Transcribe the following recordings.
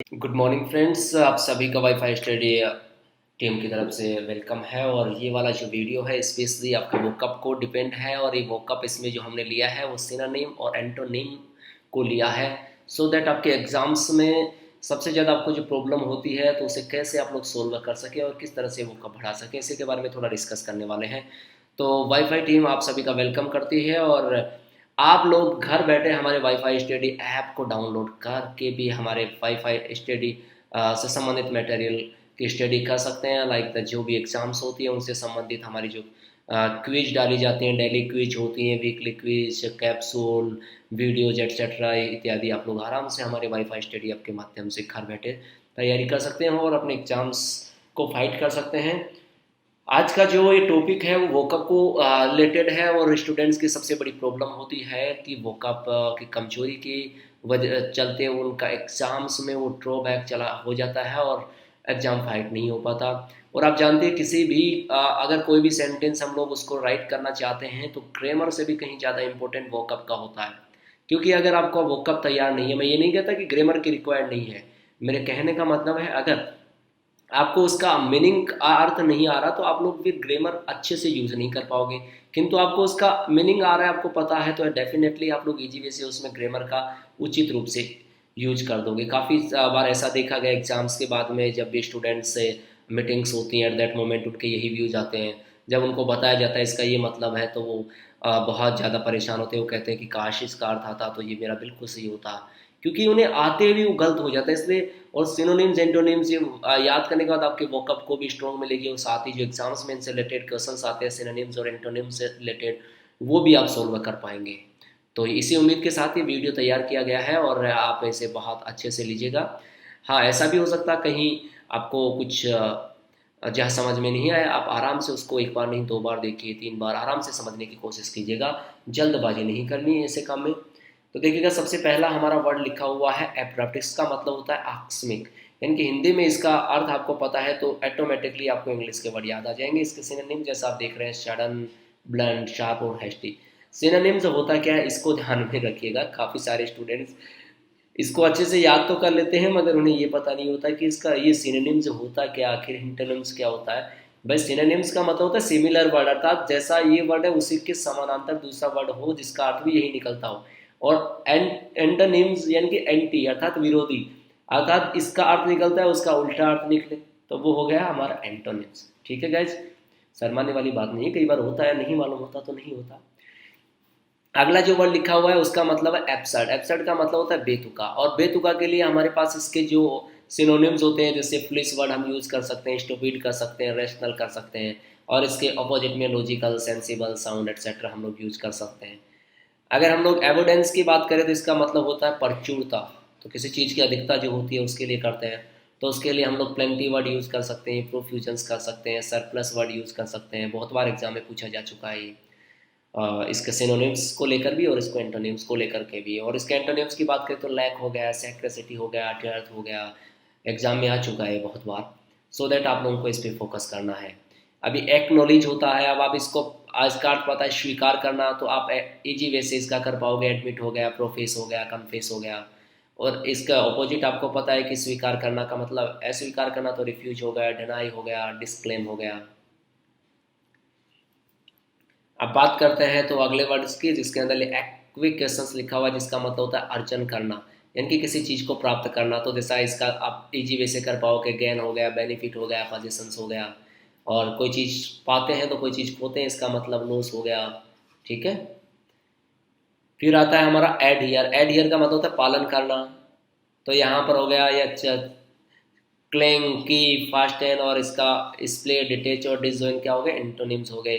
Good morning friends, आप सभी का वाईफाई स्टडी टीम की तरफ से वेलकम है। और ये वाला जो वीडियो है स्पेशली आपका वोकअप को डिपेंड है। और ये वोकअप इसमें जो हमने लिया है वो सिनोनिम और एंटोनिम को लिया है, सो दैट आपके एग्जाम्स में सबसे ज़्यादा आपको जो प्रॉब्लम होती है तो उसे कैसे आप लोग सोल्व कर सकें और किस तरह से वोकअप बढ़ा सकें, इसी के बारे में थोड़ा डिस्कस करने वाले हैं। तो वाईफाई टीम आप सभी का वेलकम करती है। और आप लोग घर बैठे हमारे वाईफाई स्टडी ऐप को डाउनलोड करके भी हमारे वाईफाई स्टडी से संबंधित मटेरियल की स्टडी कर सकते हैं। लाइक जो भी एग्जाम्स होती है उनसे संबंधित हमारी जो क्विज डाली जाती हैं, डेली क्विज होती हैं, weekly quiz, capsule, videos etcetera इत्यादि आप लोग आराम से हमारे वाईफाई स्टडी ऐप के माध्यम से घर बैठे तैयारी कर सकते हैं और अपने एग्जाम्स को फाइट कर सकते हैं। आज का जो ये टॉपिक है वो वोकअप को रिलेटेड है। और स्टूडेंट्स की सबसे बड़ी प्रॉब्लम होती है कि वोकअप की कमजोरी की वजह चलते उनका एग्ज़ाम्स में वो ड्रॉबैक चला हो जाता है और एग्ज़ाम फाइट नहीं हो पाता। और आप जानते हैं किसी भी अगर कोई भी सेंटेंस हम लोग उसको राइट करना चाहते हैं तो ग्रामर से भी कहीं ज़्यादा इंपॉर्टेंट वोकअप का होता है। क्योंकि अगर आपका वोकअप तैयार नहीं है, मैं ये नहीं कहता कि ग्रामर की रिक्वायर्ड नहीं है, मेरे कहने का मतलब है अगर आपको उसका मीनिंग अर्थ नहीं आ रहा तो आप लोग फिर ग्रामर अच्छे से यूज़ नहीं कर पाओगे। किंतु आपको उसका मीनिंग आ रहा है, आपको पता है, तो डेफिनेटली आप लोग इजी वे से उसमें ग्रामर का उचित रूप से यूज कर दोगे। काफ़ी बार ऐसा देखा गया एग्जाम्स के बाद में जब भी स्टूडेंट्स से मीटिंग्स होती हैं, एट दैट मोमेंट उनके यही व्यूज आते हैं। जब उनको बताया जाता है इसका ये मतलब है तो वो बहुत ज़्यादा परेशान होते हैं। वो कहते हैं कि काश इसका अर्थ आता तो ये मेरा बिल्कुल सही होता, क्योंकि उन्हें आते हुए वो गलत हो जाता है। इसलिए और सिनोनिम्स एंटोनिम्स ये याद करने के बाद आपके वोकअप को भी स्ट्रॉन्ग मिलेगी और साथ ही जो एग्जाम्स में इनसे रिलेटेड क्वेश्चंस आते हैं सिनोनिम्स और एंटोनिम्स से रिलेटेड, वो भी आप सोल्व कर पाएंगे। तो इसी उम्मीद के साथ ये वीडियो तैयार किया गया है और आप इसे बहुत अच्छे से लीजिएगा। हाँ, ऐसा भी हो सकता है कहीं आपको कुछ जहाँ समझ में नहीं आया, आप आराम से उसको एक बार नहीं, दो बार देखिए, तीन बार आराम से समझने की कोशिश कीजिएगा। जल्दबाजी नहीं करनी है ऐसे काम में। तो देखिएगा, सबसे पहला हमारा वर्ड लिखा हुआ है एप्रैप्टिक्स का मतलब होता है आकस्मिक, यानी कि हिंदी में इसका अर्थ आपको पता है तो ऑटोमेटिकली आपको इंग्लिश के वर्ड याद आ जाएंगे। इसके सिनोनिम जैसा आप देख रहे हैं, सडन, ब्लंट, शार्प और हैस्टी। सिनोनिम्स होता क्या है इसको ध्यान में रखिएगा। काफ़ी सारे स्टूडेंट्स इसको अच्छे से याद तो कर लेते हैं मगर उन्हें ये पता नहीं होता कि इसका ये सिनोनिम्स होता क्या, आखिर इंटोनिम्स क्या होता है। भाई सिनोनिम्स का मतलब होता है सिमिलर वर्ड, अर्थात जैसा ये वर्ड है उसी के समानांतर दूसरा वर्ड हो जिसका अर्थ भी यही निकलता हो। और एंटोनिम्स यानी कि एंटी अर्थात विरोधी, अर्थात इसका अर्थ निकलता है उसका उल्टा अर्थ निकले, तो वो हो गया हमारा एंटोनिम्स। ठीक है गाइज, शर्माने वाली बात नहीं है, कई बार होता है, नहीं मालूम होता तो नहीं होता। अगला जो वर्ड लिखा हुआ है उसका मतलब है एब्सर्ड। एब्सर्ड का मतलब होता है बेतुका। और बेतुका के लिए हमारे पास इसके जो सिनोनिम्स होते हैं, जैसे पुलिस वर्ड हम यूज कर सकते हैं, स्टूपिड कर सकते हैं, रेशनल कर सकते हैं, और इसके अपोजिट में लॉजिकल, सेंसिबल, साउंड एटसेट्रा हम लोग यूज कर सकते हैं। अगर हम लोग एविडेंस की बात करें तो इसका मतलब होता है प्रचुरता। तो किसी चीज़ की अधिकता जो होती है उसके लिए करते हैं, तो उसके लिए हम लोग प्लेंटी वर्ड यूज़ कर सकते हैं, प्रोफ्यूजन्स कर सकते हैं, सरप्लस वर्ड यूज़ कर सकते हैं। बहुत बार एग्जाम में पूछा जा चुका है ये। इसके सिनोनिम्स को लेकर भी और इसको एंटोनिम्स को लेकर के भी। और इसके एंटोनिम्स की बात करें तो लैक हो गया, सैक्रेसिटी हो गया, ट्यर्थ हो गया, एग्जाम में आ चुका है बहुत बार। सो दैट आप लोगों को इस पर फोकस करना है। अभी एक्नॉलेज होता है, अब आप इसको आज का अर्थ पता है स्वीकार करना, तो आप इजी वे से इसका कर पाओगे। एडमिट हो गया, प्रोफेस हो गया, कन्फेस हो गया। और इसका ऑपोजिट आपको पता है कि स्वीकार करना का मतलब अस्वीकार करना, तो रिफ्यूज हो गया, डिनाई हो गया, डिस्क्लेम हो गया। अब बात करते हैं तो अगले वर्ड्स की, जिसके अंदर एक्विक्वेशंस लिखा हुआ है, जिसका मतलब होता है अर्जन करना, यानी कि किसी चीज़ को प्राप्त करना। तो जैसा इसका आप इजी वे से कर पाओगे, गेन हो गया, बेनिफिट हो गया, पोजीशंस हो गया। और कोई चीज़ पाते हैं तो कोई चीज़ खोते हैं, इसका मतलब लॉस हो गया। ठीक है। फिर आता है हमारा एड हियर। एड हियर का मतलब होता है पालन करना। तो यहाँ पर हो गया या क्लेंग की, फास्ट एन, और इसका स्प्ले, डिटेच और डिसजॉइन क्या हो गए, एंटोनिम्स हो गए।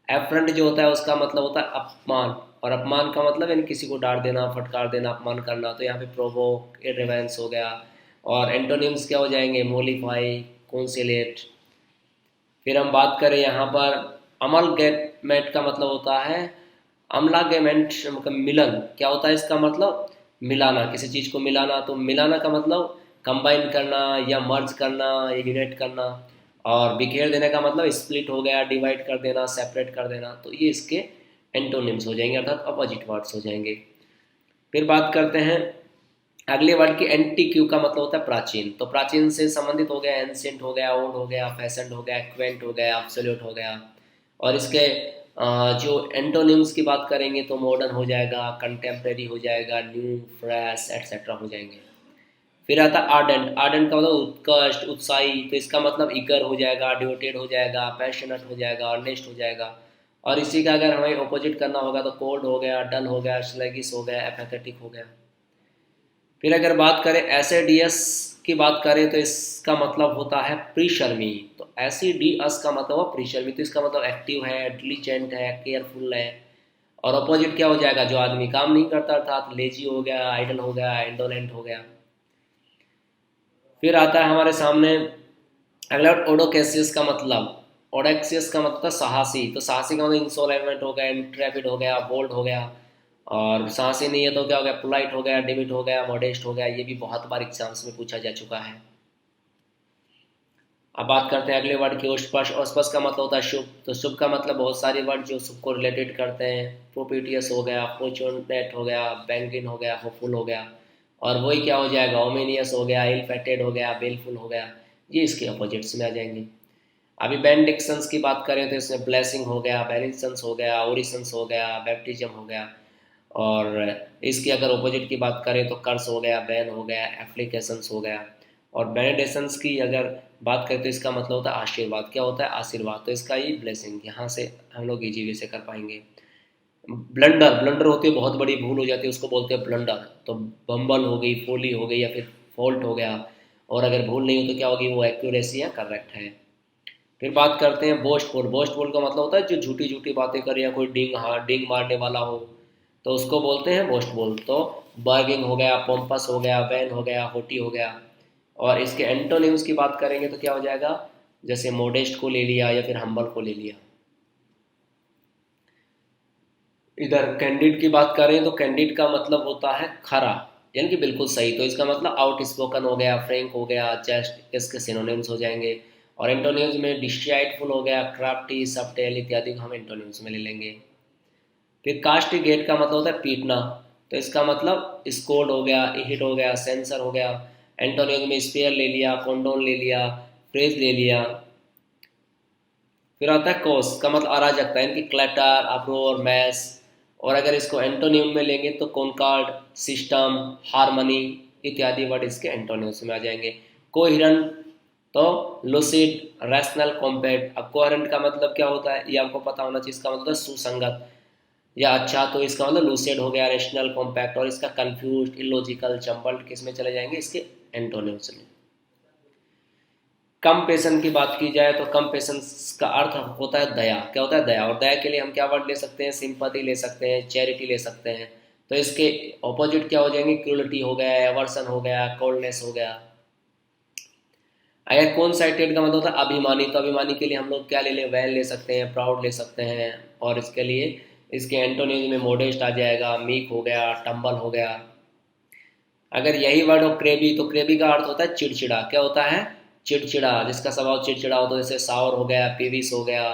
एफरंट जो होता है उसका मतलब होता है अपमान, और अपमान का मतलब यानी किसी को डांट देना, फटकार देना, अपमान करना। तो यहाँ पे प्रोवोक, इररिवेंस हो गया। और एंटोनिम्स क्या हो जाएंगे, मोलिफाई, कॉन्सिलेट। फिर हम बात करें यहाँ पर अमलगेमेंट का मतलब होता है अमलागेमेंट, मतलब मिलन। क्या होता है इसका मतलब, मिलाना, किसी चीज़ को मिलाना। तो मिलाना का मतलब कंबाइन करना या मर्ज करना या यूनाइट करना। और बिखेर देने का मतलब स्प्लिट हो गया, डिवाइड कर देना, सेपरेट कर देना। तो ये इसके एंटोनिम्स हो जाएंगे, अर्थात अपोजिट वर्ड्स हो जाएंगे। फिर बात करते हैं अगले वर्ड की एंटीक्यू का मतलब होता है प्राचीन, तो प्राचीन से संबंधित हो गया एंशिएंट हो गया, ओल्ड हो गया, फैशन हो गया, क्वेंट हो गया, एब्सोल्यूट हो गया। और इसके जो एंटोनिम्स की बात करेंगे तो मॉडर्न हो जाएगा, कंटेम्प्रेरी हो जाएगा, न्यू, फ्रेश एटसेट्रा हो जाएंगे। फिर आता है आर्डेंट, आर्डेंट का मतलब उत्कृष्ट, उत्साही, तो इसका मतलब ईगर हो जाएगा, डिवोटेड हो जाएगा, पैशनेट हो जाएगा, अर्नेस्ट हो जाएगा। और इसी का अगर हमें ऑपोजिट करना होगा तो कोल्ड हो गया, डल हो गया, स्लैगिश हो गया, एपैथेटिक हो गया। फिर अगर बात करें एसिडियस की बात करें तो इसका मतलब होता है प्रीशर्मी, तो एसिडियस का मतलब है प्रीशर्मी, तो इसका मतलब एक्टिव है, डिलीजेंट है, केयरफुल है। और अपोजिट क्या हो जाएगा, जो आदमी काम नहीं करता अर्थात लेजी हो गया, आइडल हो गया, इंडोलेंट हो गया। फिर आता है हमारे सामने अगला ओडोकेसियस का मतलब, ओडेक्सियस का मतलब था साहसी, तो साहसी का मतलब इंसोलेंट हो गया, इंट्रेपिड हो गया, बोल्ड हो गया। और साहसी नहीं है तो क्या हो गया, पोलाइट हो गया, डिविड हो गया, मॉडेस्ट हो गया, ये भी बहुत बार एग्जाम्स में पूछा जा चुका है। अब बात करते हैं अगले वर्ड की, औस्पश, औस्पश का मतलब होता है शुभ, तो शुभ का मतलब बहुत सारे वर्ड जो शुभ को रिलेटेड करते हैं, प्रोपिटियस हो गया, फॉर्चूनेट हो गया, बैंकिन हो गया, होपफुल हो गया। और वही क्या हो जाएगा, ओमेनियस हो गया, इल फेटेड हो गया, बेलफुल हो गया, ये इसके अपोजिट्स में आ जाएंगे। अभी बेनिडिक्शंस की बात करें तो इसमें ब्लेसिंग हो गया, बेनिसेंस हो गया, ओरिसंस हो गया, बैप्टिज्म हो गया। और इसकी अगर ऑपोजिट की बात करें तो कर्स हो गया, बैन हो गया, एप्लीकेशंस हो गया। और बेनेडिक्शंस की अगर बात करें तो इसका मतलब होता है आशीर्वाद, क्या होता है आशीर्वाद, तो इसका ये ब्लेसिंग, यहाँ से हम लोग इजी वे से कर पाएंगे। ब्लंडर, ब्लंडर होती है बहुत बड़ी भूल हो जाती है, उसको बोलते हैं ब्लंडर, तो बम्बल हो गई, फोली हो गई, या फिर फॉल्ट हो गया। और अगर भूल नहीं हो तो क्या होगी, वो एक्यूरेसी या करेक्ट है। फिर बात करते हैं बोस्टफुल, बोस्टफुल का मतलब होता है जो झूठी झूठी बातें करे या कोई डिंग मारने वाला हो, तो उसको बोलते हैं बोस्टफुल। तो बर्गिंग हो गया, पोम्पस हो गया, वैन हो गया, होटी हो गया। और इसके एंटोनिम्स की बात करेंगे तो क्या हो जाएगा, जैसे मोडेस्ट को ले लिया या फिर हम्बल को ले लिया। इधर कैंडिड की बात करें तो कैंडिड का मतलब होता है खरा, यानी कि बिल्कुल सही, तो इसका मतलब आउट स्पोकन हो गया, फ्रैंक हो गया, जस्ट इसके सिनोनिम्स हो जाएंगे। और एंटोनिम्स में डिस्ट्राइटफुल हो गया, क्राफ्टी, सबटेल इत्यादि को हम एंटोनिम्स में ले लेंगे। फिर कास्टिगेट का मतलब होता है पीटना, तो इसका मतलब स्कोर्ड हो गया, हिट हो गया, सेंसर हो गया। एंटोनिम्स में स्पेयर ले लिया, कॉन्डोन ले लिया, प्रेज ले लिया। फिर आता है कोस का मतलब अराजकता, यानी कि क्लटर, अप्रोर, मैस। और अगर इसको एंटोनिम में लेंगे तो कॉनकॉर्ड, सिस्टम, हार्मनी इत्यादि वर्ड इसके एंटोनिम्स में आ जाएंगे। कोहेरेंट तो लूसिड, रैशनल, कॉम्पैक्ट। अब कोहेरेंट का मतलब क्या होता है ये आपको पता होना चाहिए, इसका मतलब होता है सुसंगत या अच्छा, तो इसका मतलब लूसिड हो गया, रैशनल, कॉम्पैक्ट। और इसका कंफ्यूज, इलॉजिकल, जम्बल्ड किस में चले जाएंगे, इसके एंटोनिम्स में। कम पेशन की बात की जाए तो कम पेशन का अर्थ होता है दया, क्या होता है दया। और दया के लिए हम क्या वर्ड ले सकते हैं, सिंपैथी ले सकते हैं, चैरिटी ले सकते हैं। तो इसके ऑपोजिट क्या हो जाएंगे, क्रूलिटी हो गया, एवर्सन हो गया, कोल्डनेस हो गया। अगर कौन साइटेड का मतलब होता है अभिमानी, तो अभिमानी के लिए हम लोग क्या ले लें, वैल ले सकते हैं, प्राउड ले सकते हैं। और इसके लिए इसके एंटोनिम में मोडेस्ट आ जाएगा, मीक हो गया, टम्बल हो गया। अगर यही वर्ड हो क्रेबी, तो क्रेबी का अर्थ होता है चिड़चिड़ा, क्या होता है चिड़चिड़ा, जिसका स्वभाव चिड़चिड़ा हो, तो जैसे सावर हो गया, पीविस हो गया।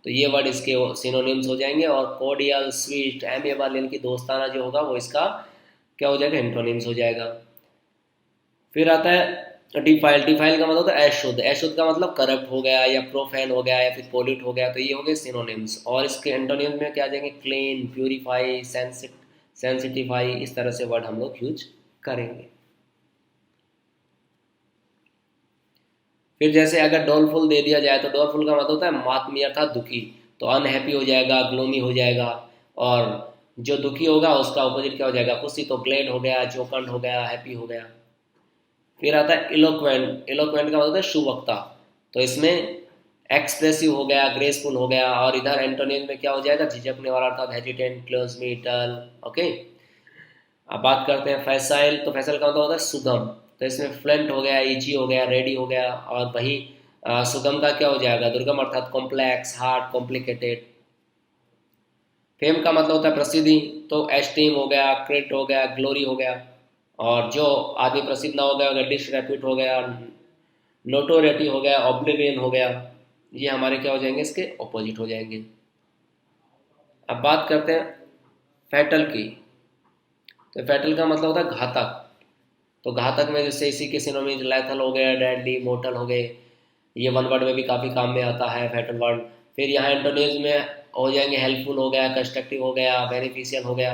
तो ये वर्ड इसके सिनोनिम्स हो जाएंगे। और कोडियल, स्वीट, एमेबल यानी कि दोस्ताना जो होगा वो इसका क्या हो जाएगा, एंटोनिम्स हो जाएगा। फिर आता है डिफाइल, डिफाइल का मतलब होता है अशुद्ध, अशुद्ध का मतलब करप्ट हो गया या प्रोफेन हो गया या फिर पोल्यूट हो गया, तो ये हो गए सिनोनिम्स। और इसके एंटोनिम्स में क्या आ जाएंगे, क्लीन, प्यूरिफाई, सेंसिटिफाई, इस तरह से वर्ड हम लोग यूज करेंगे। फिर जैसे अगर डोलफुल दे दिया जाए तो डोलफुल का मतलब होता है मातमी अर्थात दुखी, तो अनहैप्पी हो जाएगा, ग्लोमी हो जाएगा। और जो दुखी होगा उसका अपोजिट क्या हो जाएगा, खुशी, तो ग्लेड हो गया, जोकंड हो गया, हैप्पी हो गया। फिर आता है इलोक्वेंट, इलोक्वेंट का मतलब होता है सुवक्ता, तो इसमें एक्सप्रेसिव हो गया, ग्रेसफुल हो गया। और इधर एंटोनिम में क्या हो जाएगा, झिझकने वाला अर्थात हेजिटेंट, क्लोजमीटल, ओके। अब बात करते हैं फैसाइल, तो फैसाइल का मतलब होता है सुगम, तो इसमें फ्लंट हो गया, इजी हो गया, रेडी हो गया। और वही सुगम का क्या हो जाएगा, दुर्गम अर्थात कॉम्प्लेक्स, हार्ड, कॉम्प्लिकेटेड। फेम का मतलब होता है प्रसिद्धि, तो एस्टीम हो गया, क्रेडिट हो गया, ग्लोरी हो गया। और जो आदमी प्रसिद्ध ना हो गया, डिसरेप्यूट हो गया, नोटोरिटी हो गया, ऑब्लिवियन हो गया। ये हमारे क्या हो जाएंगे, इसके ऑपोजिट हो जाएंगे। अब बात करते हैं फैटल की, तो फैटल का मतलब होता है घातक, तो घातक में जैसे इसी के सिनोनिम्स लैथल हो गया, डेडली, मोर्टल हो गए, ये वन वर्ड में भी काफ़ी काम में आता है फैटल वर्ड। फिर यहाँ एंटोनिम्स में हो जाएंगे हेल्पफुल हो गया, कंस्ट्रक्टिव हो गया, बेनिफिशियल हो गया।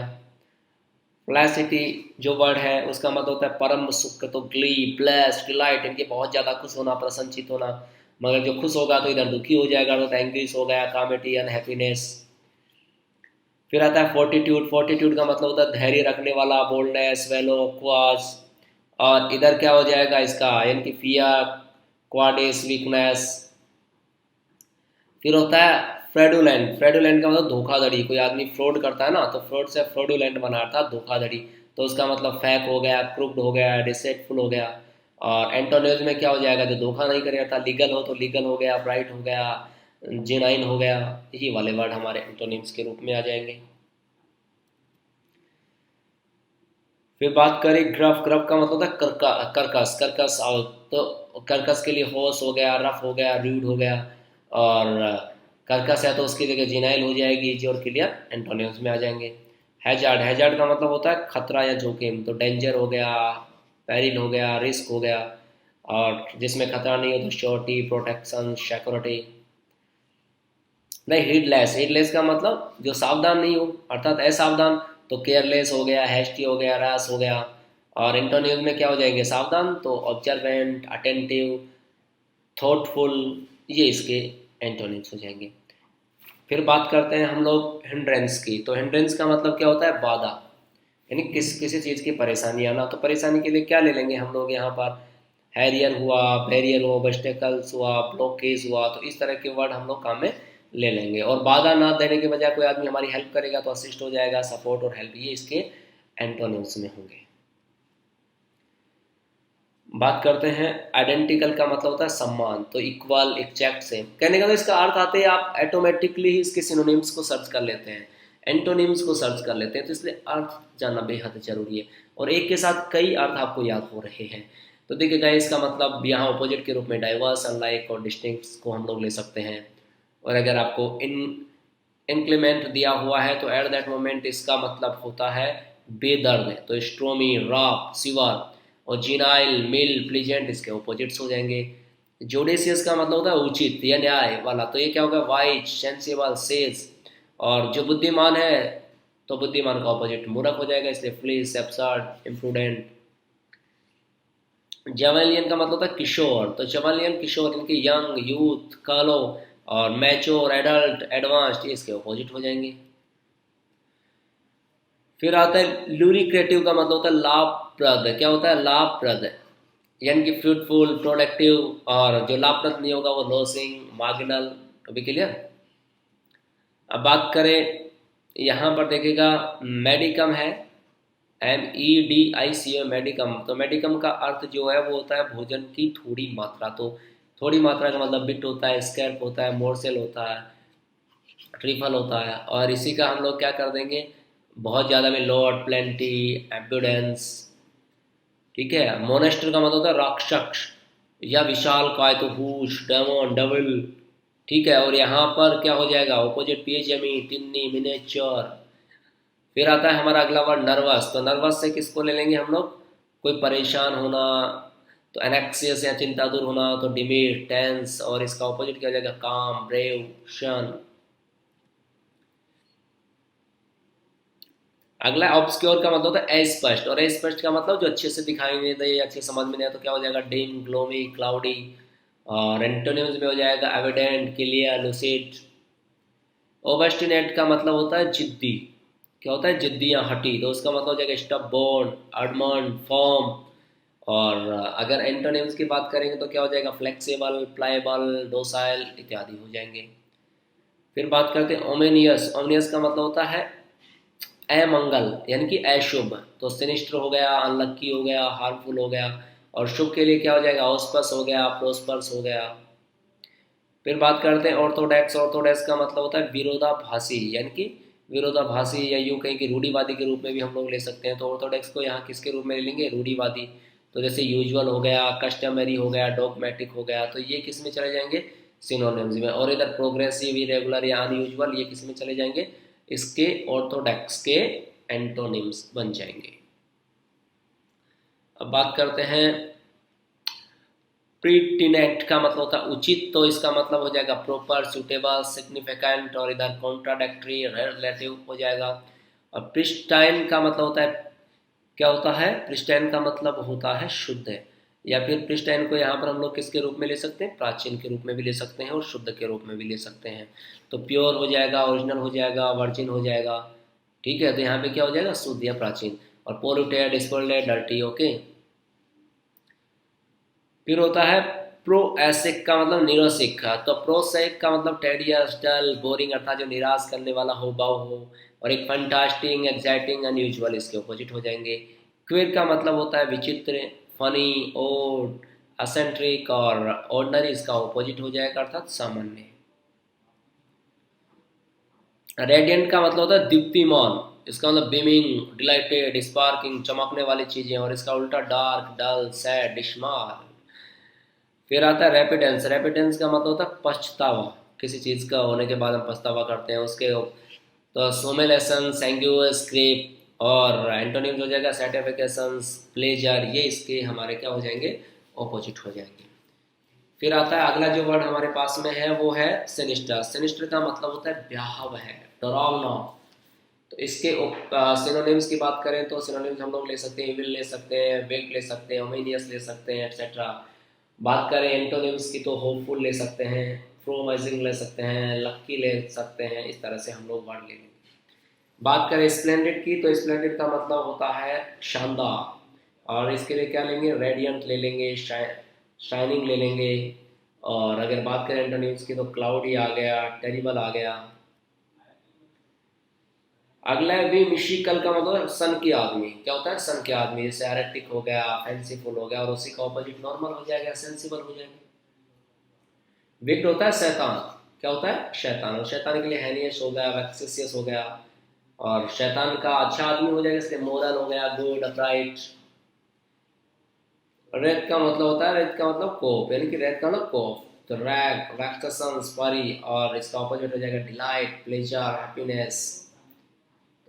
फ्लैसिटी जो वर्ड है उसका मतलब होता है परम सुख, तो ग्ली, ब्लेस, डिलाइट, इनके बहुत ज़्यादा खुश होना, प्रसन्नचित होना। मगर जो खुश होगा तो इधर दुखी हो जाएगा, तो एंग्रीस हो गया, कामिटी, अनहैप्पीनेस। फिर आता है फोर्टिट्यूड। फोर्टिट्यूड का मतलब होता है धैर्य रखने वाला, बोल्डनेस, वेलो, क्वाज। और इधर क्या हो जाएगा इसका, यानी कि फियर, क्वाडिस, वीकनेस। फिर होता है फ्रेडुलेंट। फ्रेडुलेंट का मतलब धोखाधड़ी, कोई आदमी फ्रॉड करता है ना, तो फ्रॉड से फ्रॉडुलेंट बना था धोखाधड़ी। तो उसका मतलब फैक हो गया, क्रुक्ड हो गया, डिसेटफुल हो गया। और एंटोनिम्स में क्या हो जाएगा, जो धोखा नहीं करेगा, लीगल हो तो लीगल हो गया, ब्राइट हो गया, जेनाइन हो गया। यही वाले वर्ड हमारे एंटोनिम्स के रूप में आ जाएंगे। फिर बात करें ग्रफ। ग्रफ का मतलब होता है कर्कश, कर्कश। और तो कर्कश के लिए होस हो गया, रफ हो गया, रूड हो गया। और कर्कश है तो उसकी जगह जिनाइल हो जाएगी, जी, और क्लियर एंटोनिम्स में आ जाएंगे। हैजार्ड। हैजार्ड का मतलब होता है खतरा या जोखिम, तो डेंजर हो गया, पेरिल हो गया, रिस्क हो गया। और जिसमें खतरा नहीं हो तो श्योरिटी, प्रोटेक्शन, सिक्योरिटी। नहीं, हीडलेस। हीडलेस का मतलब जो सावधान नहीं हो, अर्थात असावधान। तो केयरलेस हो गया, हैस्टी हो गया, रैश हो गया। और एंटोनिम्स में क्या हो जाएंगे, सावधान तो ऑब्जर्वेंट, अटेंटिव, थॉटफुल। ये इसके एंटोनिम्स हो जाएंगे। फिर बात करते हैं हम लोग हिंड्रेंस की। तो हिंड्रेंस का मतलब क्या होता है, बाधा, यानी किसी चीज़ की परेशानी आना। तो परेशानी के लिए क्या ले लेंगे हम लोग यहाँ पर, हैरियर हुआ, बैरियर हुआ, ऑब्स्टेकल्स हुआ, ब्लॉकेज हुआ। तो इस तरह के वर्ड हम लोग काम में ले लेंगे। और बाधा ना देने के बजाय कोई आदमी हमारी हेल्प करेगा तो असिस्ट हो जाएगा, सपोर्ट और हेल्प, ये इसके एंटोनिम्स में होंगे। बात करते हैं आइडेंटिकल का मतलब होता है सम्मान, तो इक्वल, एक्जैक्ट, सेम। कहने का तो इसका अर्थ आते ही आप ऑटोमेटिकली ही इसके सिनोनिम्स को सर्च कर लेते हैं, एंटोनिम्स को सर्च कर लेते हैं। तो इसलिए अर्थ जानना बेहद जरूरी है, और एक के साथ कई अर्थ आपको याद हो रहे हैं। तो देखिएगा इसका मतलब यहाँ अपोजिट के रूप में डाइवर्स, अनलाइक और डिस्टिंक्ट को हम लोग ले सकते हैं। और अगर आपको इंक्लीमेंट दिया हुआ है तो एट दैट मोमेंट इसका मतलब होता है बेदर्द, तो स्ट्रोमी, रॉक, सिवर। और जिनाइल, मिल, प्लीजेंट इसके ऑपोजिट्स हो जाएंगे। जोडेसियस का मतलब होता है उचित या न्याय वाला, तो ये क्या होगा, वाइज, सेंसिबल, सेज। और जो बुद्धिमान है तो बुद्धिमान का ऑपोजिट मूर्ख हो जाएगा, इसलिए फ्लिस, एब्सर्ड, इम्प्रूडेंट। जवालियन का मतलब होता है किशोर, तो जवालियन किशोर, इनके यंग, यूथ, कालो। और मैच्योर, एडल्ट, एडवांस्ड, ये इसके ऑपोजिट हो जाएंगे। फिर आता है लूरिक्रेटिव का मतलब होता है लाभप्रद। क्या होता है, लाभप्रद, यानी कि फ्रूटफुल, प्रोडक्टिव। और जो लाभप्रद नहीं होगा वो लॉसिंग, मार्जिनल। तो भी क्लियर। अब बात करें यहाँ पर देखिएगा मेडिकम है, MEDICM, मेडिकम। तो मेडिकम का अर्थ जो है वो होता है भोजन की थोड़ी मात्रा। तो थोड़ी मात्रा का मतलब बिट होता है, स्कैर्प होता है, मोरसेल होता है, ट्रिफल होता है। और इसी का हम लोग क्या कर देंगे, बहुत ज़्यादा में लॉर्ड, प्लेंटी, एम्बुडेंस। ठीक है। मोनेस्टर का मतलब होता है राक्षस या विशाल काय, तो हुश, डेमन, डबल। ठीक है। और यहाँ पर क्या हो जाएगा, ऑपोजिट, पीएचएमई, टिन्नी, मिनेचर। फिर आता है हमारा अगला वर्ड नर्वस। तो नर्वस से किसको ले लेंगे हम लोग, कोई परेशान होना, तो एनेक्सियस या चिंता दूर होना, तो डिमेट, टेंस। और इसका ऑपोजिट क्या हो जाएगा, काम, ब्रेव, शन। अगला ऑब्सक्योर का मतलब होता है अस्पष्ट, और अस्पष्ट का मतलब जो अच्छे से दिखाई नहीं दे, अच्छे समझ में नहीं आया, तो क्या हो जाएगा, डिम, ग्लोमी, क्लाउडी। और एंटोनिम्स में हो जाएगा एविडेंट, क्लियर, लूसिड। ओबस्टिनेट का मतलब होता है जिद्दी। क्या होता है, जिद्दी या हटी, तो उसका मतलब हो जाएगा स्टबबोर्न, अडमंड, फॉर्म। और अगर एंटोनिम्स की बात करेंगे तो क्या हो जाएगा, फ्लेक्सिबल, प्लाएबल, डोसाइल इत्यादि हो जाएंगे। फिर बात करते हैं ओमेनियस। ओमेनियस का मतलब होता है अमंगल, यानी कि अशुभ। तो सिनिस्टर हो गया, अनलक्की हो गया, हार्मफुल हो गया। और शुभ के लिए क्या हो जाएगा, ऑस्पस हो गया, प्रोस्पर्स हो गया। फिर बात करते हैं ऑर्थोडॉक्स। ऑर्थोडॉक्स का मतलब होता है विरोधाभासी, यानी कि विरोधाभासी, या यूं कहीं कि रूढ़िवादी के रूप में भी हम लोग ले सकते हैं। तो ऑर्थोडॉक्स को यहाँ किसके रूप में ले लेंगे, रूढ़िवादी। तो जैसे यूजुअल हो गया, कस्टमरी हो गया, डॉगमेटिक हो गया, तो ये किस में चले जाएंगे, सिनोनिम्स में। और इधर प्रोग्रेसिव, इरेगुलर या अनयूजुअल, ये किस में चले जाएंगे, इसके ऑर्थोडॉक्स के एंटोनिम्स बन जाएंगे। अब बात करते हैं प्रीटिनेंट का मतलब होता है उचित, तो इसका मतलब हो जाएगा प्रॉपर, सुटेबल, सिग्निफिकेंट, और इधर कॉन्ट्राडिक्टरी, रिलेटिव हो जाएगा। और प्रिस्टाइन का मतलब होता है, क्या होता है, प्रिस्टाइन का मतलब होता है शुद्ध, या फिर प्रिस्टाइन को यहाँ पर हम लोग किसके रूप में ले सकते हैं, प्राचीन के रूप में भी ले सकते हैं और शुद्ध के रूप में भी ले सकते हैं। तो प्योर हो जाएगा, ओरिजिनल हो जाएगा, वर्जिन हो जाएगा, ठीक है। तो यहाँ पे क्या हो जाएगा, शुद्ध या प्राचीन। और पोल्यूटेड, स्पॉइल्ड, डर्टी, ओके। फिर होता है प्रोएसिक का मतलब निरसिक, तो प्रोसेक का मतलब टेडियस, डल, बोरिंग, अर्थात जो निराश करने वाला हो, बाव हो। और एक फंटास्टिंग, एक्साइटिंग, अनयूजुअल इसके ऑपोजिट हो जाएंगे। क्विर का मतलब होता है विचित्र, फनी, ओड, असेंट्रिक, और ऑर्डनरी इसका ऑपोजिट हो जाएगा अर्थात सामान्य। रेडियंट का मतलब होता है दीप्तिमान, इसका मतलब बीमिंग, डिलाइटेड, स्पार्किंग, चमकने वाली चीजें। और इसका उल्टा डार्क, डल, सैड, डिस्माल। फिर आता है रेपिडेंस, रेपिडेंस का मतलब होता है पछतावा, किसी चीज़ का होने के बाद हम पछतावा करते हैं उसके। तो सोमेलेसन, सेंगुअस, क्रेप। और एंटोनिम्स हो जाएगा सर्टिफिकेशंस, प्लेजर, ये इसके हमारे क्या हो जाएंगे, ऑपोजिट हो जाएंगे। फिर आता है अगला जो वर्ड हमारे पास में है वो है सिनिस्टर। सिनिस्टर का मतलब होता है भयावह है, डरावना। तो इसके सिनोनिम्स की बात करें तो सिनोनिम्स हम लोग ले सकते हैं, इविल ले सकते हैं, वेग ले सकते हैं, ओमेनियस ले सकते हैं, एक्सेट्रा। बात करें एंटोनिम्स की तो होपफुल ले सकते हैं, प्रोमाइजिंग ले सकते हैं, लक्की ले सकते हैं, इस तरह से हम लोग वर्ड ले लेंगे। बात करें स्प्लेंडेड की तो स्प्लेंडेड का मतलब होता है शानदार। और इसके लिए क्या लेंगे, रेडियंट ले लेंगे, शाइनिंग ले लेंगे। और अगर बात करें एंटोनिम्स की तो क्लाउडी आ गया, टेरिबल आ गया। अगला है भी मिशिकल का मतलब सन की आदमी, क्या होता है, सन के आदमी, जैसे एरेक्टिक हो गया, फैंसीफुल हो गया। और उसी का ऑपोजिट नॉर्मल हो जाएगा, सेंसिबल हो जाएगा। विक्ड होता है शैतान, क्या होता है, शैतान। और शैतान के लिए हेनियस हो गया, वैक्सियस हो गया। और शैतान का अच्छा आदमी हो जाएगा, इसलिए मोरल हो गया, गुड, अपराइट। रेत का मतलब होता है, रेत का मतलब कोप, यानी कि रेत का मतलब कोप। तो रैग, वैक्सन्स, परी। और इसका ऑपोजिट हो जाएगा डिलाइट, प्लेजर, हैप्पीनेस।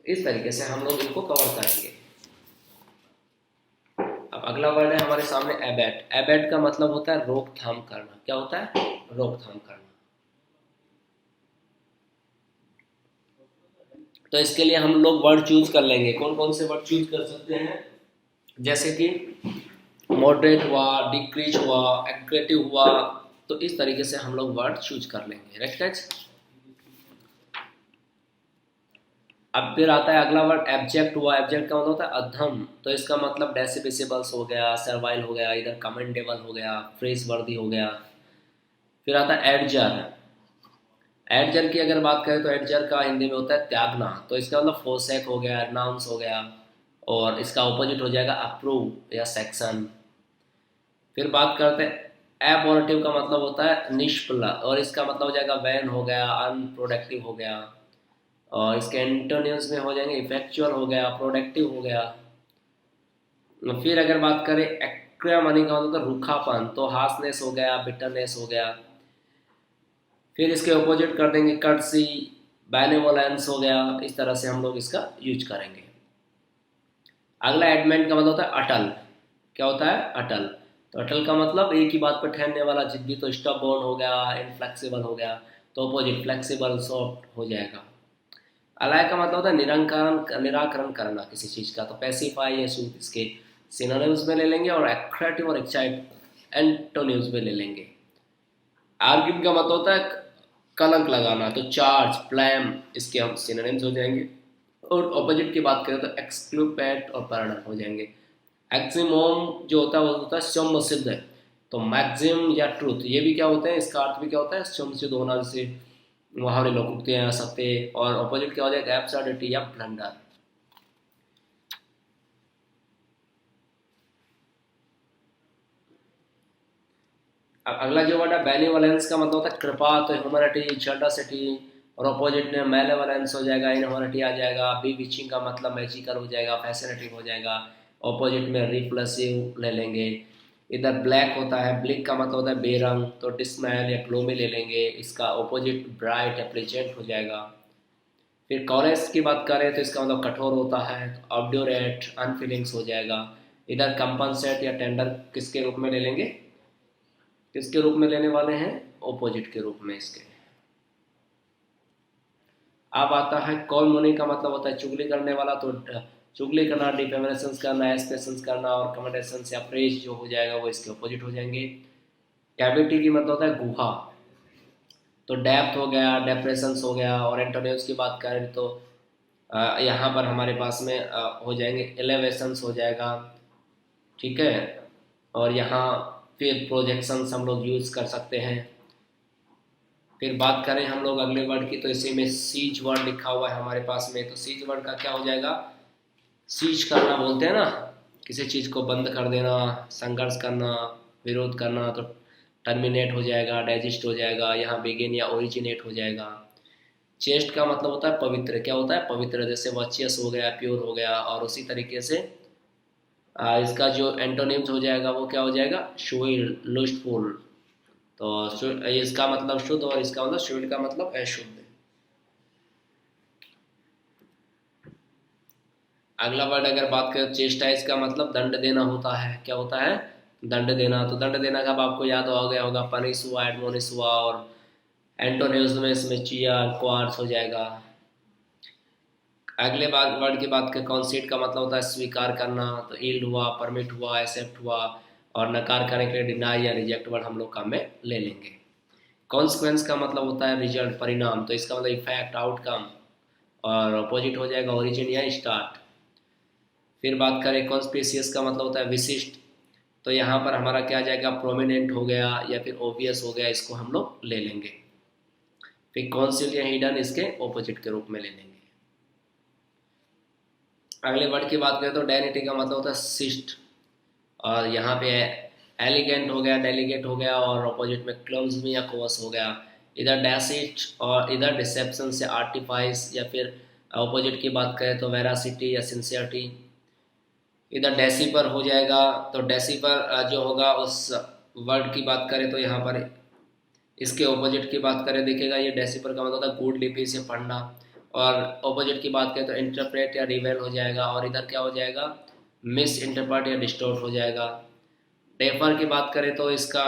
इस तरीके से हम लोग इनको कवर करेंगे। अब अगला वर्ड है हमारे सामने एबेट। एबेट का मतलब होता है रोकथाम करना, क्या होता है, रोकथाम करना। तो इसके लिए हम लोग वर्ड चूज कर लेंगे, कौन कौन से वर्ड चूज कर सकते हैं, जैसे कि मॉडरेट हुआ, डिक्रीज हुआ, एक्रेटिव हुआ। तो इस तरीके से हम लोग वर्ड चूज कर लेंगे, राइट। अब फिर आता है अगला वर्ड एब्जेक्ट हुआ। एब्जेक्ट का मतलब होता है अधम, तो इसका मतलब डेसिबिसिबल्स हो गया, सर्वाइल हो गया, इधर कमेंडेबल हो गया, फ्रेस वर्दी हो गया। फिर आता है एडजर। एडजर की अगर बात करें तो एडजर का हिंदी में होता है त्यागना, तो इसका मतलब फोसेक हो गया, नाउंस हो गया। और इसका ऑपोजिट हो जाएगा अप्रूव या सेक्शन। फिर बात करते हैं एबॉर्टिव का मतलब होता है निष्फल, और इसका मतलब हो जाएगा वैन हो गया, अनप्रोडक्टिव हो गया। और इसके एंटोनिम्स में हो जाएंगे इफेक्चुअल हो गया, प्रोडक्टिव हो गया। फिर अगर बात करें एक्वामनी का मतलब रूखापन, तो हार्शनेस हो गया, बिटरनेस हो गया। फिर इसके ऑपोजिट कर देंगे कर्सी, बेनेवोलेंस हो गया। इस तरह से हम लोग इसका यूज करेंगे। अगला एडमेंट का मतलब होता है अटल, क्या होता है, अटल। तो अटल का मतलब एक ही बात पर ठहरने वाला, जिद्दी, तो स्टबबोर्न हो गया, इनफ्लेक्सिबल हो गया। तो ऑपोजिट फ्लेक्सिबल, सॉफ्ट हो जाएगा। अलाय का मतलब होता है निराकरण, निराकरण करना किसी चीज का, तो पैसिफाई या सूट इसके सिनोनिम्स में ले लेंगे। और एक्रेटिव और एक्साइट एंटोनिम्स में ले लेंगे। आर्ग्यूम का मतलब होता है कलंक लगाना, तो चार्ज, प्लैम, इसके हम सिनोनिम्स हो जाएंगे। और ऑपोजिट की बात करें तो एक्सक्लूपेट और पैराडम हो जाएंगे। एक्सिमोम जो होता है वो होता है सम सिद्ध है, तो मैक्सिम या ट्रूथ, ये भी क्या होते हैं, इसका अर्थ भी क्या होता है, सम सिद्ध होना, जैसे मुहावरे, लोकोक्तियां, सत्य। और ऑपोजिट क्या हो जाएगा, एब्सर्डिटी या ब्लंडर। अब अगला जो वर्ड है बेनिवोलेंस का मतलब होता है कृपा, तो ह्यूमैनिटी, जनरसिटी। और ऑपोजिट में मेलेवलेंस हो जाएगा, इनह्यूमैनिटी आ जाएगा। बी विचिंग का मतलब मैजिकल हो जाएगा, फैसिनेटिंग हो जाएगा। ऑपोजिट में रिप्लेसिव ले लेंगे। इधर ब्लैक होता है, ब्लिक का मतलब होता है बेरंग, तो डिसमैन या ग्लोमी ले लेंगे। इसका ऑपोजिट ब्राइट या प्लेजेंट हो जाएगा। फिर कॉलेस की बात करें तो इसका मतलब कठोर होता है, तो ऑब्ड्यूरेट, अनफीलिंग्स हो जाएगा। इधर कंपनसेट या टेंडर किसके रूप में ले लेंगे, किसके रूप में लेने वाले हैं, ऑपोजिट के रूप में इसके। अब आता है कॉलमनी का मतलब होता है चुगली करने वाला, तो चुगली करना, डिफेमेशन करना, एस्पेशन करना और कमेंडेशन या प्रेज जो हो जाएगा वो इसके ऑपोजिट हो जाएंगे। कैविटी की मतलब होता है गुहा, तो डेप्थ हो गया, डेप्रेशन हो गया। और एंटोनिम्स की बात करें तो यहाँ पर हमारे पास में हो जाएंगे एलिवेशंस हो जाएगा, ठीक है। और यहाँ फिर प्रोजेक्शंस हम लोग यूज़ कर सकते हैं। फिर बात करें हम लोग अगले वर्ड की, तो इसी में सीज वर्ड लिखा हुआ है हमारे पास में, तो सीज वर्ड का क्या हो जाएगा, सीज करना बोलते हैं ना, किसी चीज़ को बंद कर देना, संघर्ष करना, विरोध करना, तो टर्मिनेट हो जाएगा, डाइजेस्ट हो जाएगा, यहाँ बिगिन या ओरिजिनेट हो जाएगा। चेस्ट का मतलब होता है पवित्र, क्या होता है, पवित्र, जैसे वर्चियस हो गया, प्योर हो गया। और उसी तरीके से इसका जो एंटोनिम्स हो जाएगा वो क्या हो जाएगा, शुइल, लुस्टफुल। तो इसका मतलब शुद्ध और इसका मतलब शुद्ध का मतलब अशुद्ध। अगला वर्ड अगर बात करें चेस्टाइज का मतलब दंड देना होता है, क्या होता है, दंड देना। तो दंड देना का आपको याद हो गया होगा, पनिश हुआ, एडमोनिश हुआ। और एंटोनिम्स में इसमें चियर, क्वार्ट्स हो जाएगा। अगले बार वर्ड की बात करें कॉन्सीड का मतलब होता है स्वीकार करना, तो ईल्ड हुआ, परमिट हुआ, एक्सेप्ट हुआ। और नकार करने के लिए डिनाई या रिजेक्ट वर्ड हम लोग काम में ले लेंगे। कॉन्सिक्वेंस का मतलब होता है रिजल्ट, परिणाम, तो इसका मतलब इफेक्ट, आउटकम। और अपोजिट हो जाएगा ओरिजिन या स्टार्ट। फिर बात करें कॉन्स्पिशियस का मतलब होता है विशिष्ट, तो यहाँ पर हमारा क्या आ जाएगा, प्रोमिनेंट हो गया या फिर ओबियस हो गया, इसको हम लोग ले लेंगे। फिर कॉन्सिल या हिडन इसके ऑपोजिट के रूप में ले लेंगे। अगले वर्ड की बात करें तो डायनिटी का मतलब होता है शिष्ट, और यहाँ पे एलिगेंट हो गया, डेलीगेट हो गया, और ऑपोजिट में क्लम्समी या कोवस हो गया। इधर डैसिट और इधर डिसेप्शन से आर्टिफाइस, या फिर ऑपोजिट की बात करें तो वेरासिटी या सिंसियरिटी। इधर डेसिपर हो जाएगा, तो डेसिपर जो होगा उस वर्ड की बात करें तो यहाँ पर इसके ऑपोजिट की बात करें, देखिएगा ये डेसिपर का मतलब होता है गुड लिपि से पढ़ना। और ऑपोजिट की बात करें तो इंटरप्रेट या रिवेल हो जाएगा। और इधर क्या हो जाएगा, मिस इंटरप्रेट या डिस्टोर्ट हो जाएगा। डेफर की बात करें तो इसका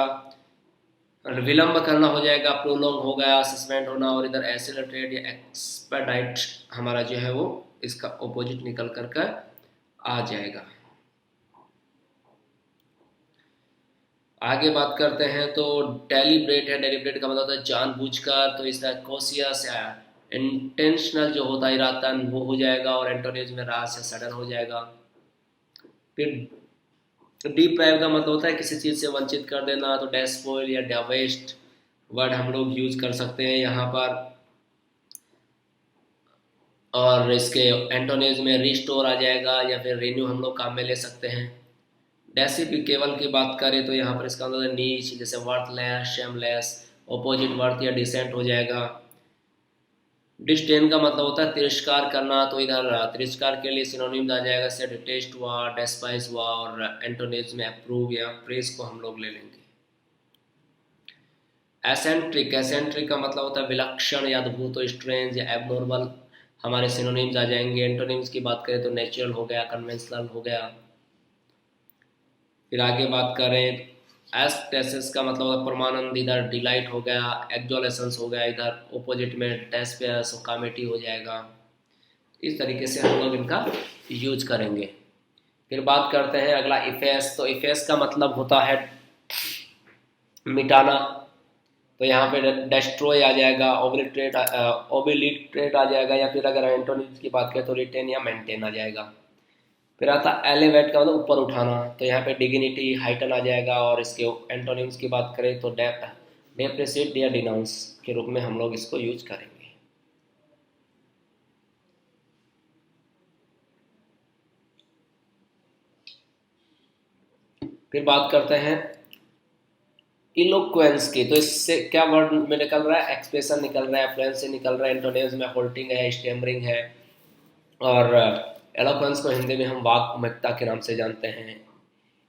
विलंब करना हो जाएगा, प्रोलॉन्ग हो गया, सस्पेंड होना। और इधर एक्सेलरेट या एक्सपेडाइट हमारा जो है वो इसका ऑपोजिट निकल कर आ जाएगा। आगे बात करते हैं तो डेलिब्रेट है, डेलिब्रेट का मतलब होता है जानबूझकर, तो इसका कॉशियस या इंटेंशनल जो होता है इरादतन वो हो जाएगा। और एंटोनिम्स में रास या सडन हो जाएगा। फिर डिप्राइव का मतलब होता है किसी चीज़ से वंचित कर देना, तो डेस्पोइल या डेवेस्ट वर्ड हम लोग यूज कर सकते हैं यहाँ पर। और इसके एंटोनिम्स में रिस्टोर आ जाएगा, या फिर रिन्यू हम लोग काम में ले सकते हैं। डेसिपिकेबल की बात करें तो यहाँ पर इसका मतलब नीच, जैसे वर्थलेस, शेमलेस, ऑपोजिट वर्थ या डिसेंट हो जाएगा। डिस्डेन का मतलब होता है तिरस्कार करना, तो इधर तिरस्कार के लिए सिनोनिम्स आ जाएगा, जैसे डिटेस्ट हुआ, डेस्पाइस हुआ। और एंटोनिम्स में अप्रूव या प्रेज को हम लोग ले लेंगे। एसेंट्रिक, एसेंट्रिक का मतलब होता है विलक्षण या अद्भुत, तो स्ट्रेंज या एबनॉर्मल हमारे सिनोनिम्स आ जाएंगे। एंटोनिम्स की बात करें तो नेचुरल हो गया, कन्वेंशनल हो गया। फिर आगे बात करें एस्टेसिस का मतलब होगा परमानंद, इधर डिलाइट हो गया, एक्जोलेशंस हो गया। इधर ऑपोजिट में टेस्पियस और कामेटी हो जाएगा। इस तरीके से हम लोग इनका यूज करेंगे। फिर बात करते हैं अगला इफेस, तो इफेस का मतलब होता है मिटाना, तो यहाँ पे डेस्ट्रॉय आ जाएगा, ओबिलिट्रेट आ जाएगा। या फिर अगर एंटोनिम्स की बात करें तो रिटेन या मेंटेन आ जाएगा। फिर आता एलिवेट का मतलब ऊपर उठाना, तो यहाँ पे डिग्निटी, हाइटन आ जाएगा। और इसके एंटोनिम्स की बात करें तो डेप्रेसिएट या डिनाउंस के रूप में हम लोग इसको यूज करेंगे। फिर बात करते हैं इलोक्वेंस की, तो इससे क्या वर्ड में निकल रहा है, एक्सप्रेशन निकल रहा है, फ्लुएंसी निकल रहा है। एंटोनिम्स में होल्टिंग है, स्टेमरिंग है। और एलोक्वेंस को हिंदी में हम वाक्पटुता के नाम से जानते हैं।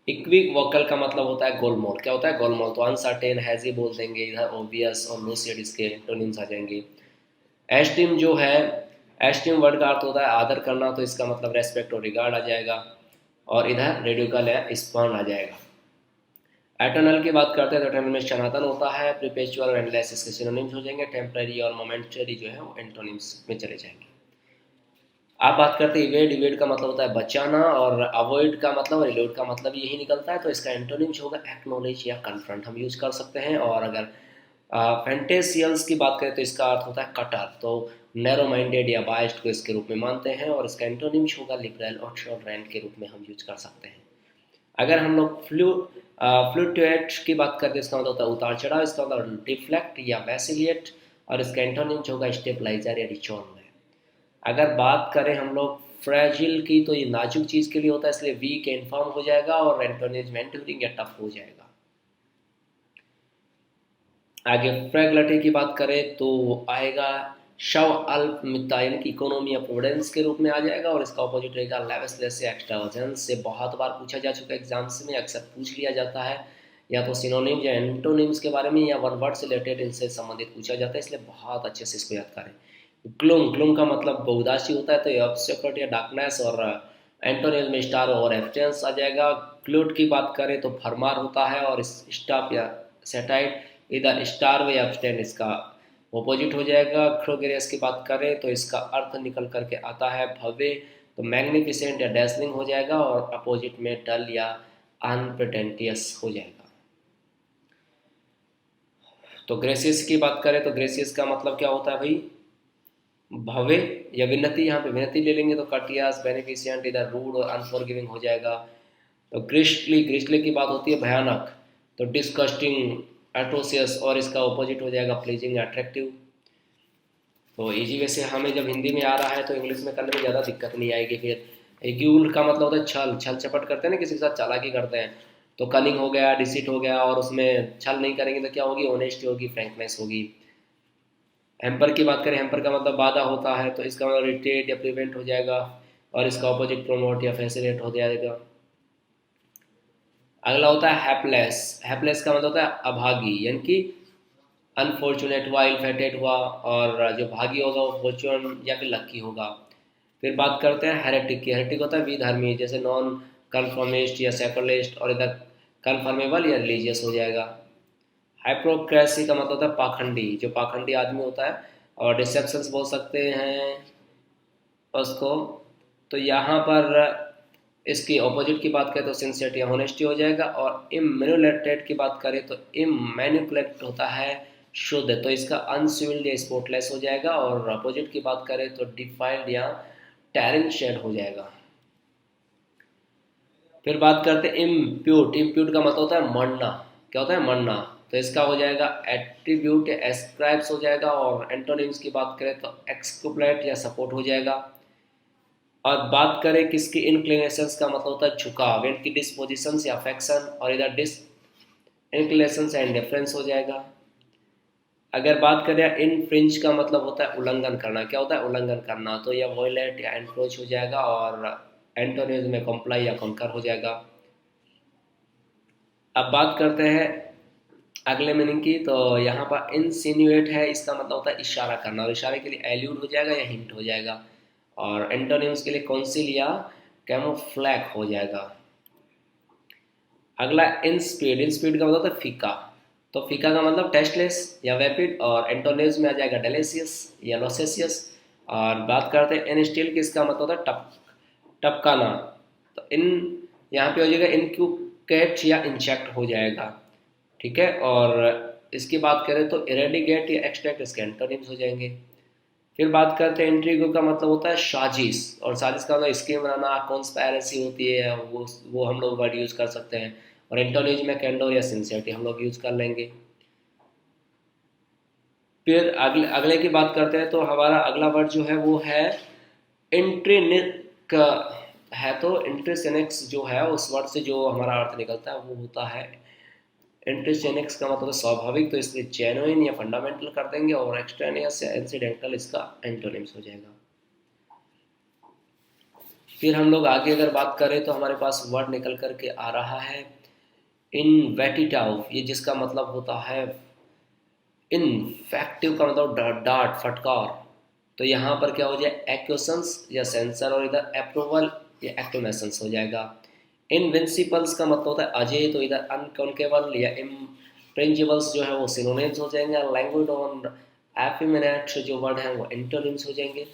इक्विक वोकल का मतलब होता है गोलमोल, क्या होता है, गोलमोल, तो अनसर्टेन, हैजी बोल देंगे। इधर ओबियस और लूसिड इसके एंटोनिम्स आ जाएंगे। एस्टीम जो है, एस्टीम वर्ड का अर्थ होता है आदर करना, तो इसका मतलब रेस्पेक्ट और रिगार्ड आ जाएगा। और इधर रेडिकल या स्पॉन आ जाएगा। एटर्नल की बात करते हैं तो एटर्नल में सनातन होता है, परपेचुअल और एंडलेस इसके सिनोनिम्स हो जाएंगे, टेम्पररी और मोमेंटरी जो है वो एंटोनिम्स में चले जाएंगे। आप बात करते हैं इवेड, इवेड का मतलब होता है बचाना और अवॉइड का मतलब और इल्यूड का मतलब यही निकलता है, तो इसका एंटोनिम्स होगा एक्नॉलेज या कन्फ्रंट हम यूज कर सकते हैं। और अगर फैंटेसियल्स की बात करें तो इसका अर्थ होता है कटर, तो नैरो माइंडेड या बाइस्ड को इसके रूप में मानते हैं, और इसका एंटोनिम्स होगा लिबरल और टॉलरेंट के रूप में हम यूज कर सकते हैं। अगर हम लोग फ्लूक्चुएट की बात करते हैं इसका मतलब होता है उतार चढ़ाव, इसका मतलब डिफ्लेक्ट या वैसिलिएट, और इसका एंटोनिम्स होगा स्टेबलाइजर या रिचॉर्ड। अगर बात करें हम लोग फ्रेजिल की तो ये नाजुक चीज़ के लिए होता है, इसलिए वीक इनफॉर्म हो जाएगा, और एंटोनिम्स में एंटूरिंग या टफ हो जाएगा। आगे फ्रेगलिटी की बात करें तो आएगा शव अल्प मिता यानी कि इकोनॉमी ऑफ प्रोविडेंस के रूप में आ जाएगा, और इसका ऑपोजिट रहेगा लेविसलेस या एक्सट्रावेगेंस। से बहुत बार पूछा जा चुका है एग्जाम्स में, अक्सर पूछ लिया जाता है, या तो सिनोनिम्स या एंटोनिम्स के बारे में या वन वर्ड से रिलेटेड इनसे संबंधित पूछा जाता है, इसलिए बहुत अच्छे से इसको याद करें। ग्लूम, ग्लूम का मतलब बहुदाशी होता है, तो ये ऑब्सक्योरिटी या डार्कनेस, और एंटोनिम्स में स्टार और एब्सेंस आ जाएगा। ग्लूट की बात करें तो फरमार होता है, और स्टाफ या सेटाइट इधर स्टार व एब्सटेन इसका ऑपोजिट हो जाएगा। क्रोगेरियस की बात करें तो इसका अर्थ निकल करके आता है भव्य, तो मैग्निफिसेंट या डैसलिंग हो जाएगा, और अपोजिट में डल या अनप्रिटेंटियस हो जाएगा। तो ग्रेसियस की बात करें तो ग्रेसियस का मतलब क्या होता है भाई, भव्य या विनती, यहाँ पे विनती ले लेंगे तो कटियास बेनिफिशियंट, इधर रूड और अनफॉरगिविंग हो जाएगा। तो ग्रिस्टली, ग्रिस्टली की बात होती है भयानक, तो डिस्कस्टिंग एट्रोसियस, और इसका ऑपोजिट हो जाएगा प्लीजिंग अट्रैक्टिव। तो इजी वे से हमें जब हिंदी में आ रहा है तो इंग्लिश में करने में ज़्यादा दिक्कत नहीं आएगी। फिर एक्यूल का मतलब होता है छल, छल चपट करते हैं ना, किसी के साथ चालाकी करते हैं, तो कनिंग हो गया, डिसिट हो गया, और उसमें छल नहीं करेंगे तो क्या होगी, ऑनेस्टी होगी, फ्रैंकनेस होगी। हैम्पर की बात करें, हैम्पर का मतलब बाधा होता है, तो इसका मतलब रिटेट या प्रिवेंट हो जाएगा, और इसका ऑपोजिट प्रोमोट या फैसिलेट हो जाएगा। अगला होता है हैपलेस, हैपलेस का मतलब होता है अभागी, यानी कि अनफॉर्चुनेट हुआ, इल फेटेड हुआ, और जो भागी होगा वो फॉर्चून या फिर लक्की होगा। फिर बात करते हैं हेरेटिक की, हेरेटिक होता है विधर्मी, जैसे नॉन कन्फर्मिस्ट या सेकुलरिस्ट, और इधर कन्फर्मेबल या रिलीजियस हो जाएगा। हाइपोक्रेसी का मतलब होता है पाखंडी, जो पाखंडी आदमी होता है, और डिसेप्शंस बोल सकते हैं उसको। तो यहाँ पर इसकी ऑपोजिट की बात करें तो सिंसियरिटी या होनेस्टी हो जाएगा, और इमैन्युलेटेड की बात करें तो इमैन्युलेट होता है शुद्ध, तो इसका अनसिविल्ड या स्पॉटलेस हो जाएगा, और अपोजिट की बात करें तो डिफाइल्ड या टैरिंग शेड हो जाएगा। फिर बात करते हैं इम्प्यूट, इम्प्यूट का मतलब होता है मरना, क्या होता है मरना, तो इसका हो जाएगा एट्रीब्यूट या एस्क्राइब्स हो जाएगा, और एंटोनिम्स की बात करें तो एक्सक्यूपलेट या सपोर्ट हो जाएगा। और बात करें किसकी इंक्लिनेशंस का मतलब होता है झुकाव, इनकी डिस्पोजिशंस या अफेक्शन, और इधर डिस इंक्लिनेशंस या इंडिफरेंस हो जाएगा। अगर बात करें इनफ्रिंज का मतलब होता है उल्लंघन करना, क्या होता है उल्लंघन करना, तो यह वॉयलेट या एनक्रोच हो जाएगा, और एंटोनिम्स में कंप्लाई या कॉन्कर हो जाएगा। अब बात करते हैं अगले मीनिंग की, तो यहाँ पर इंसिन्यूएट है, इसका मतलब होता है इशारा करना, और इशारे के लिए एल्यूड हो जाएगा या हिंट हो जाएगा, और एंटोनिम्स के लिए कॉन्सिल या कैमोफ्लैग हो जाएगा। अगला इन स्पीड, इन स्पीड का मतलब होता है फीका, तो फीका का मतलब टेस्टलेस या वैपिड, और एंटोनिम्स में आ जाएगा डेलेसियस या नोसेसियस। और बात करते हैं इन स्टील की, इसका मतलब होता है टपकाना, तो इन यहाँ पे हो जाएगा इनक्यूकेट या इंजेक्ट हो जाएगा, ठीक है। और इसकी बात करें तो इरेडिकेट या एक्सट्रैक्ट, इसके एंटोनिम्स हो जाएंगे। फिर बात करते हैं इंट्रिगो का मतलब होता है साजिश, और साजिश का मतलब स्कीम बनाना, कॉन्स्पायरेसी होती है, वो हम लोग वर्ड यूज कर सकते हैं, और एंटोनिम्स में कैंडोर या सिंसियरिटी हम लोग यूज कर लेंगे। फिर अगले की बात करते हैं, तो हमारा अगला वर्ड जो है वो है इंट्रिनिक है, तो इंट्रिसिनिक्स जो है उस वर्ड से जो हमारा अर्थ निकलता है वो होता है इंट्रिसिनिक्स का मतलब स्वाभाविक, तो इसलिए जेन्युइन या फंडामेंटल कर देंगे, और एक्सट्रेनियस या इंसिडेंटल इसका एंटोनिम्स हो जाएगा। फिर हम लोग आगे अगर बात करें तो हमारे पास वर्ड निकल करके आ रहा है इनवेटिटाव, ये जिसका मतलब होता है इनफेक्टिव का मतलब डांट फटकार, तो यहाँ पर क्या हो जाए एक्वेशंस या सेंसर, और इधर अप्रूवल या एक्टिवेशंस हो जाएगा। इनविंसिबल्स का मतलब होता है अजय, तो इधर अनकॉन्केबल या इम्प्रेंजिबल्स जो है वो सिनोनिम्स हो जाएंगे। लैंग्वेज और एफिमिनेट जो वर्ड है वो एंटोनिम्स हो जाएंगे।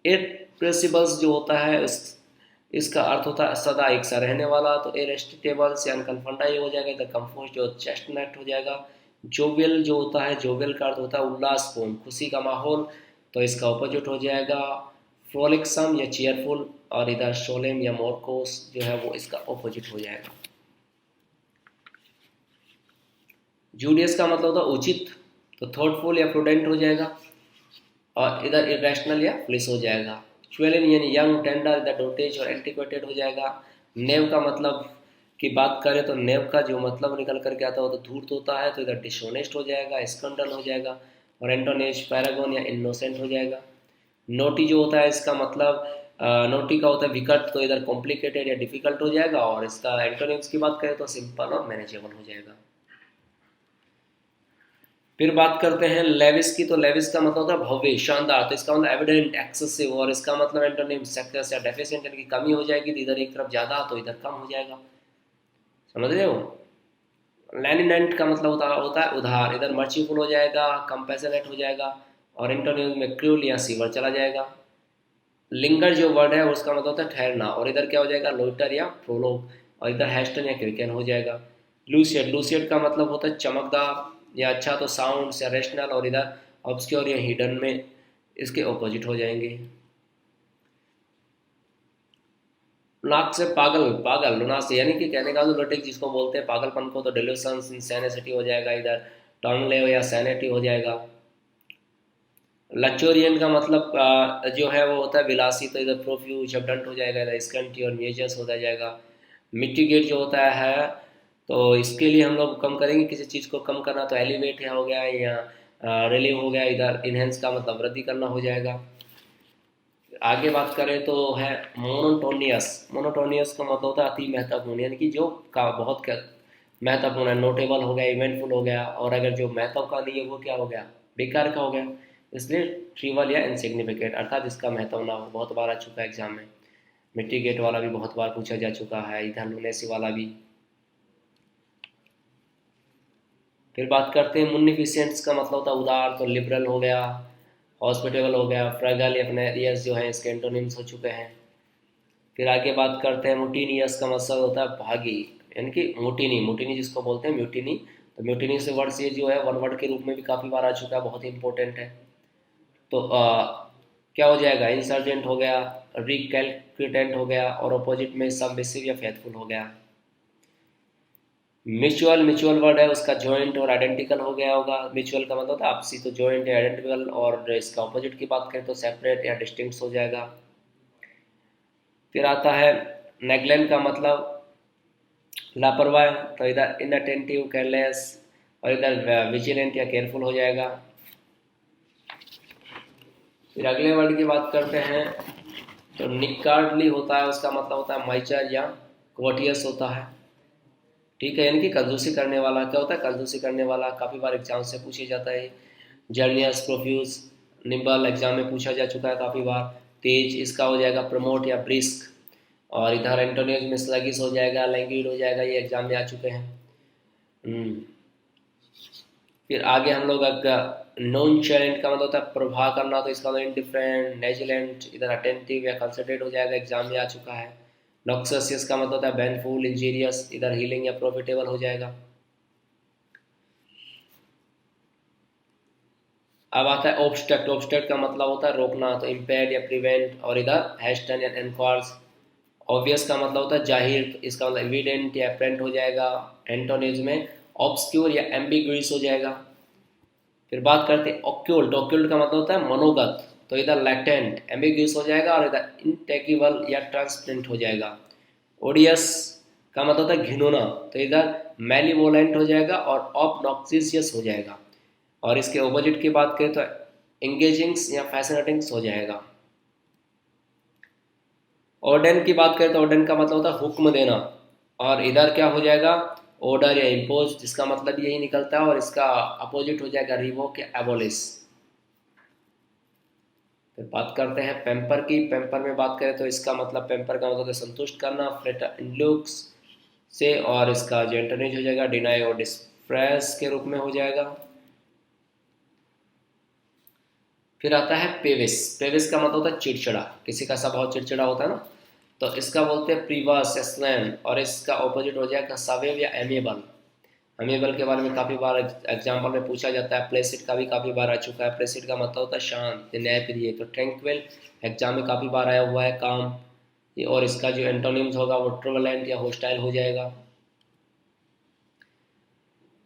इरेसिबल्स जो होता है इसका अर्थ होता है सदा एक सा रहने वाला, तो इरेस्टिटेबल्स या अनकन्फर्टाई हो जाएगा। इधर कंफोज जो चेस्टनट हो जाएगा। जोवियल जो होता है, जोवियल का अर्थ होता है उल्लासपूर्ण, खुशी का माहौल, तो इसका ऑपोजिट हो जाएगा फ्रोलिक्सम या चीयरफुल। और इधर सोलेम या मोरकोस जो है वो इसका ऑपोजिट हो जाएगा। जूलियस का मतलब होता है उचित, तो थॉटफुल या प्रूडेंट हो जाएगा। और इधर इरेशनल या फ्लिस हो जाएगा। चुएलिन यानी यंग, टेंडर, इधर डोटेज और एंटिक्वेटेड हो जाएगा। नेव का मतलब की बात करें तो नेव का जो मतलब निकल करके आता है वो तो धूर्त होता है, तो इधर डिसऑनेस्ट हो जाएगा, स्कैंडल हो जाएगा। और एंटोनेज पैरागोन या इनोसेंट हो जाएगा। नोटी जो होता है इसका मतलब नोटी का होता है विकट, तो इधर कॉम्प्लिकेटेड या डिफिकल्ट हो जाएगा। और इसका एंटोनिम्स की बात करें तो सिंपल और मैनेजेबल हो जाएगा। फिर बात करते हैं लेविस की, तो लेविस का मतलब होता है भव्य, शानदार, तो इसका मतलब एविडेंट, एक्सेसिव। और इसका मतलब एंटोनिम सक्सेस या डेफिशिएंट, यानी कि कमी हो जाएगी, तो इधर एक तरफ ज़्यादा तो इधर कम हो जाएगा। समझ रहे हो। लैनिनेंट का मतलब होता है उधार, इधर मर्चीफुल हो जाएगा, कंपेशनेट हो जाएगा। और एंटोनिम में क्रूल या सीवर चला जाएगा। लिंगर जो वर्ड है उसका मतलब होता है ठहरना, और इधर क्या हो जाएगा लोइटर या प्रोलोग। और इधर हेस्टन या क्रिकेन हो जाएगा। लूसियड, लूसियड का मतलब होता है चमकदार या अच्छा, तो साउंड या रेशनल। और इधर ऑब्सक्योर या हिडन में इसके ऑपोजिट हो जाएंगे। नाक से पागल, पागल लुनास यानी कि कहने का लुनेटिक जिसको बोलते हैं पागलपन को, तो डेल्यूशंस इंसैनिटी हो जाएगा। इधर टर्नले या सैनिटी हो जाएगा। लक्चोरियन का मतलब जो है वो होता है विलासी, तो इधर प्रोफ्यूज एबडंट हो जाएगा। इधर स्कंटी और मेजर्स होता जाएगा। मिटिगेट जो होता है तो इसके लिए हम लोग कम करेंगे किसी चीज़ को कम करना, तो एलिवेट हो गया या रिलीव हो गया। इधर इनहेंस का मतलब वृद्धि करना हो जाएगा। आगे बात करें तो है मोनोटोनियस। मोनोटोनियस का मतलब होता है अति महत्वपूर्ण, यानी कि जो का बहुत महत्वपूर्ण है। नोटेबल हो गया, इवेंटफुल हो गया। और अगर जो महत्व का नहीं है वो क्या हो गया, बेकार का हो गया। इसलिए ट्रिवल या इनसिग्निफिकेंट, अर्थात इसका महत्व ना हो। बहुत बार आ चुका है एग्जाम में, मिट्टीगेट वाला भी बहुत बार पूछा जा चुका है, इधर लुनेसी वाला भी। फिर बात करते हैं मुनिफिसेंट्स का मतलब होता है उदार, तो लिबरल हो गया, हॉस्पिटेबल हो गया, फ्रगल या फनेरियस जो है इसके एंटोनिम्स हो चुके हैं। फिर आगे बात करते हैं मुटीनियस का मतलब होता है भागी, यानी कि मुटिनी, मुटिनी जिसको बोलते हैं म्यूटिनी। तो म्यूटिनी से वर्ड से जो है वन वर्ड के रूप में भी काफ़ी बार आ चुका है, बहुत इंपॉर्टेंट है। तो क्या हो जाएगा, इंसर्जेंट हो गया, रिकैलक्यूटेंट हो गया। और अपोजिट में सबमिसिव या फेथफुल हो गया। म्यूचुअल, म्यूचुअल वर्ड है उसका जॉइंट और आइडेंटिकल हो गया होगा। म्यूचुअल का मतलब होता है आपसी, तो जॉइंट या आइडेंटिकल। और इसका अपोजिट की बात करें तो सेपरेट या डिस्टिंक्ट हो जाएगा। फिर आता है नेग्लेक्ट का मतलब लापरवाह, तो इधर इनअटेंटिव, केयरलेस। और इधर विजिलेंट या केयरफुल हो जाएगा। फिर अगले वर्ड की बात करते हैं तो निकार्डली होता है, उसका मतलब होता है माइचर या क्वोटियस होता है। ठीक है, यानी कि कंजूसी करने वाला। क्या होता है कंजूसी करने वाला, काफ़ी बार एग्जाम से पूछे जाता है। जर्नियस, प्रोफ्यूज, निम्बल एग्जाम में पूछा जा चुका है काफ़ी बार। तेज, इसका हो जाएगा प्रमोट या ब्रिस्क। और इधर एंटोनियस में स्लगिस हो जाएगा, लैंग्विड हो जाएगा, ये एग्जाम में आ चुके हैं। हम्म। फिर आगे हम लोग अगर नॉन चैलेंट का मतलब होता है प्रभाव करना, तो इसका मतलब इंडिफरेंट, नेजिलेंट, इधर अटेंटिव या कंसंट्रेट हो जाएगा, एग्जाम में आ चुका है। नॉक्सस का मतलब होता है बैनफुल, इंजीरियस, इधर हीलिंग या प्रॉफिटेबल हो जाएगा। अब आता है ऑब्स्ट्रक्ट, ऑब्स्ट्रक्ट का मतलब होता है रोकना, तो इम्पेड या प्रिवेंट। और इधर हैस्टन या एनक्वार्स। ऑब्वियस का मतलब होता है जाहिर, इसका मतलब एविडेंट या अपरेंट हो जाएगा। एंटोनिम्स में ऑब्सक्यूर या एम्बिग्यूअस हो जाएगा। फिर बात करते हैं ऑक्यूल्ट, ऑक्यूल्ट का मतलब होता है मनोगत, तो इधर लैटेंट, एम्बिग्यूअस हो जाएगा। और इधर इनटेकिबल या ट्रांसपेरेंट हो जाएगा। ओडियस का मतलब होता है घिनौना, तो इधर मेलिवोलेंट हो जाएगा और ऑबनॉक्सियस हो जाएगा। और इसके ऑपोजिट की बात करें तो एंगेजिंग्स या फैसिनेटिंग्स हो जाएगा। ऑर्डन की बात करें तो ऑर्डन का मतलब होता है हुक्म देना। और इधर क्या हो जाएगा ऑर्डर या इम्पोज, जिसका मतलब यही निकलता है। और इसका अपोजिट हो जाएगा रिवोक या एबोलिश। फिर बात करते हैं पेम्पर की। पेम्पर में बात करें तो इसका मतलब पेम्पर का मतलब है संतुष्ट करना, फ्लेटर इन लुक्स से, और इसका जो एंटोनिम हो जाएगा डिनाई और डिस्प्रेस के रूप में हो जाएगा। फिर आता है पेविस। पेविस का मतलब होता है चिड़चिड़ा, किसी का स्वभाव चिड़चिड़ा होता है ना, तो इसका बोलते हैं प्रीवास स्लैन, और इसका ऑपोजिट हो जाएगा सवेव या एमिएबल। एमिएबल के बारे में काफ़ी बार एग्जाम्पल में पूछा जाता है। प्लेसिड का भी काफ़ी बार आ चुका है। प्लेसिड का मतलब होता है शांत, न्यायप्रिय। तो ट्रैंक्विल एग्जाम में काफ़ी बार आया हुआ है, काम। और इसका जो एंटोनिम्स होगा वो ट्रुवलेंट या होस्टाइल हो जाएगा।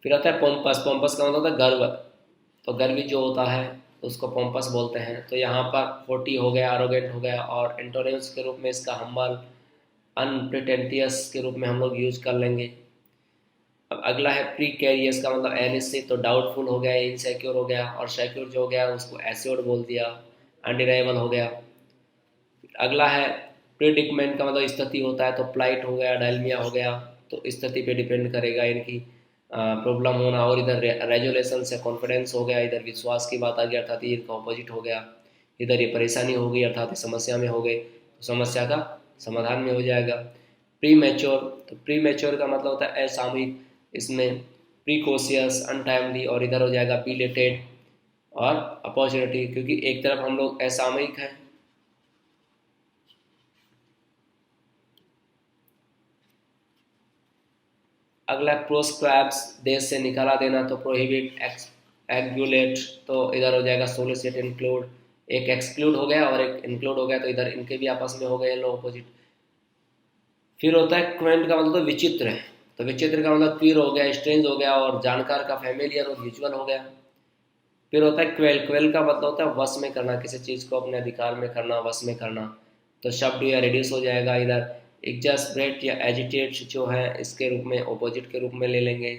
फिर आता है पोम्पस। पोम्पस का मतलब होता है गर्व, तो गर्वी जो होता है उसको पोम्पस बोलते हैं। तो यहाँ पर फोर्टी हो गया, एरोगेंट हो गया, और एंटोनिम्स के रूप में इसका हम्बल, अनप्रिटेंटियस के रूप में हम लोग यूज कर लेंगे। अब अगला है प्रीकैरियस का मतलब अनिश्चित, तो डाउटफुल हो गया, इनसिक्योर हो गया, और सिक्योर जो हो गया उसको एश्योर्ड बोल दिया, अनडिनाइबल हो गया। अगला है प्रिडिक्मेंट का मतलब स्थिति होता है, तो प्लाइट हो गया, डायलमिया हो गया। तो स्थिति पे डिपेंड करेगा इनकी प्रॉब्लम होना। और इधर रेजुलेशन से कॉन्फिडेंस हो गया, इधर विश्वास की बात आ गई अर्थात ये इनका ऑपोजिट हो गया। इधर ये परेशानी हो गई अर्थात ये समस्या में हो गए, तो समस्या का समाधान में हो जाएगा। प्री मैच्योर, तो प्री मैच्योर का मतलब होता है असामयिक, इसमें प्रीकोशियस, अनटाइमली, और इधर हो जाएगा बिलेटेड और अपॉर्चुनिटी, क्योंकि एक तरफ हम लोग असामयिक हैं। अगला प्रोस्क्राइब्स, देश से निकाला देना, तो प्रोहिबिट, एक्सुलेट, तो इधर हो जाएगा सोलिसिट, इंक्लूड। एक एक्सक्लूड हो गया और एक इंक्लूड हो गया, तो इधर इनके भी आपस में हो गए लोग अपोजिट। फिर होता है क्वेंट का मतलब विचित्र है, तो विचित्र का मतलब क्वीर हो गया, स्ट्रेंज हो गया, और जानकार का फैमिलियर और यूजुअल हो गया। फिर होता है क्वेल। क्वेल का मतलब होता है वश में करना, किसी चीज़ को अपने अधिकार में करना, वश में करना। तो शब्द या रेड्यूस हो जाएगा इधर। एग्जास्परेट या एजिटेट जो है इसके रूप में, ऑपोजिट के रूप में ले लेंगे।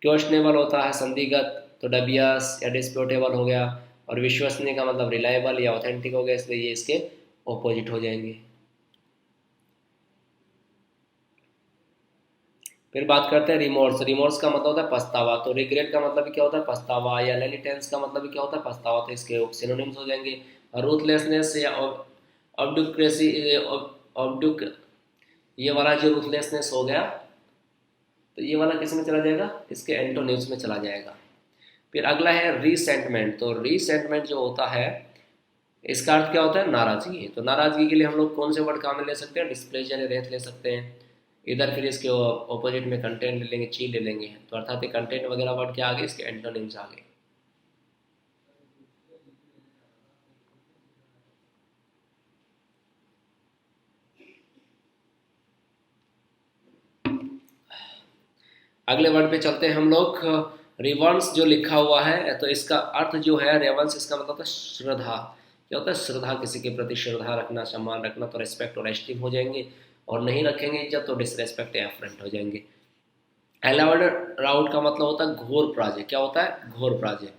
क्वेश्चनेबल होता है संदिग्ध, तो डबियस या डिस्प्यूटेबल हो गया। और विश्वसनीय का मतलब रिलायबल या ऑथेंटिक हो गया, इसलिए ये इसके ऑपोजिट हो जाएंगे। फिर बात करते हैं रिमोर्स। रिमोर्स का मतलब होता है पछतावा, तो रिग्रेट का मतलब भी क्या होता है पछतावा, या लेनिटेंस का मतलब भी क्या होता है पछतावा, तो इसके सिनोनिम्स हो जाएंगे। और रूथलेसनेस या ऑब्डुक्रेसी, ऑब्डुक, ये वाला जो रूथलेसनेस हो गया, तो ये वाला किस में चला जाएगा, इसके एंटोनिम्स में चला जाएगा। फिर अगला है रीसेंटमेंट। तो रीसेंटमेंट जो होता है इसका अर्थ क्या होता है नाराजगी। तो नाराजगी के लिए हम लोग कौन से वर्ड काम में ले सकते हैं, डिस्प्लेजर या रेत ले सकते हैं। इधर फिर इसके ऑपोजिट में कंटेंट ले लेंगे, चीज ले लेंगे, तो अर्थात ये कंटेंट वगैरह वर्ड क्या आ गए, इसके एंटोनिम्स आ गए। अगले वर्ड पे चलते हैं हम लोग। रिवर्स जो लिखा हुआ है, तो इसका अर्थ जो है रेवंस, इसका मतलब होता है श्रद्धा। क्या होता है श्रद्धा, किसी के प्रति श्रद्धा रखना, सम्मान रखना, तो रेस्पेक्ट और एस्टीम हो जाएंगे। और नहीं रखेंगे इज्जत तो डिसरेस्पेक्ट या अफरेंट हो जाएंगे। एलावर्ड राउट का मतलब होता है घोर पराजय। क्या होता है घोर पराजय।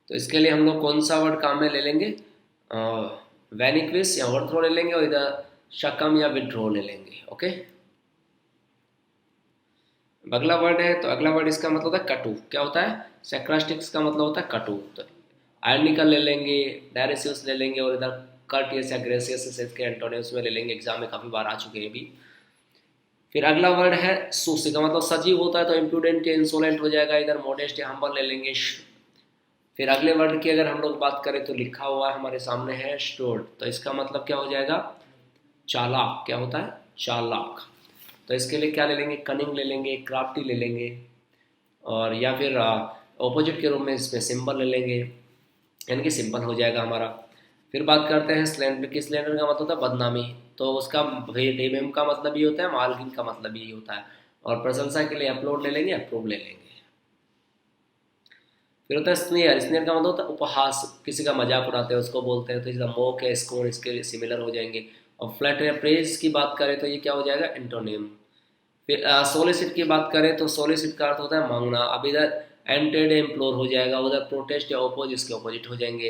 तो इसके लिए हम लोग कौन सा वर्ड काम में ले लेंगे, वैनिक्विस या ओवरथ्रो ले लेंगे, और इधर शकम या विड्रॉ ले लेंगे। ओके, अगला वर्ड है, तो अगला वर्ड इसका मतलब होता है कटु। क्या होता है सैक्रास्टिक्स का मतलब होता है कटु। तो आयरनिकल ले लेंगे, डायरेसियस ले लेंगे, और इधर कर्टियस या ग्रेसियस इसके एंटोनिम्स में ले लेंगे, एग्जाम में काफ़ी बार आ चुके हैं भी। फिर अगला वर्ड है सूसी का मतलब सजीव होता है, तो इम्प्रूडेंट या इंसोलेंट हो जाएगा, इधर मॉडेस्ट या हम्बल ले लेंगे। फिर अगले वर्ड की अगर हम लोग बात करें तो लिखा हुआ है हमारे सामने है स्टोर्ड, तो इसका मतलब क्या हो जाएगा चालाक। क्या होता है चालाक। तो इसके लिए क्या ले लेंगे, कनिंग ले लेंगे, क्राफ्टी ले लेंगे, और या फिर ऑपोजिट के रूप में इसमें सिंपल ले लेंगे, यानी कि सिंपल हो जाएगा हमारा। फिर बात करते हैं स्लैंडर की। स्लैंडर का मतलब होता है बदनामी, तो उसका डेमेम का मतलब ये होता है, मालकिन का मतलब यही होता है। और प्रशंसा के लिए अपलोड ले लेंगे, अप्रूव ले लेंगे। फिर होता है स्नेयर। स्नेयर का मतलब होता है उपहास, किसी का मजाक उड़ाते हैं उसको बोलते हैं, तो इसका मोक है स्कोन इसके सिमिलर हो जाएंगे। और फ्लैट या प्रेज की बात करें तो ये क्या हो जाएगा एंटोनिम। फिर सोलिसिट की बात करें तो सोलिसिट का अर्थ होता है मांगना। अब इधर एंटेड इम्प्लोर हो जाएगा, उधर प्रोटेस्ट या ओपोज इसके ऑपोजिट हो जाएंगे।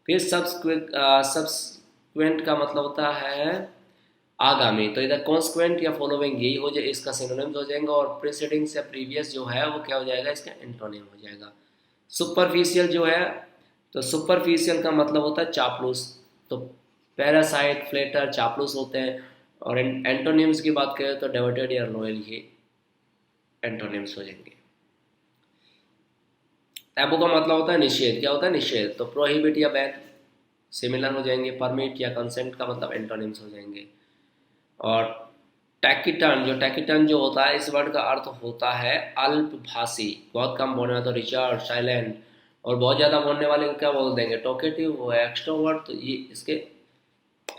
फिर सब्सक्वेंट का मतलब होता है आगामी, तो इधर कॉन्स्क्वेंट या फॉलोइंग यही हो जाए, इसका सिनोनिम्स हो जाएगा। और प्रीसीडिंग से प्रीवियस जो है वो क्या हो जाएगा, इसका एंटोनिम हो जाएगा। सुपरफिशियल जो है तो सुपरफिशियल का मतलब होता है चापलूस। तो पैरासाइट, फ्लेटर, चापलूस होते हैं। और एंटोनिम्स की बात करें तो डेवोटेड या लॉयल, ये एंटोनिम्स हो जाएंगे। टैबू का मतलब होता है निषेध। क्या होता है? निषेध। तो प्रोहिबिट या बैन सिमिलर हो जाएंगे। परमिट या कंसेंट का मतलब एंटोनिम्स हो जाएंगे। और टैकिटन, जो होता है, इस वर्ड का अर्थ होता है अल्पभाषी, बहुत कम बोलने वाला, तो रिचार्ड, साइलेंट। और बहुत ज़्यादा बोलने वाले को क्या बोल देंगे? टॉकेटिव, वो एक्सट्रोवर्ट। तो ये इसके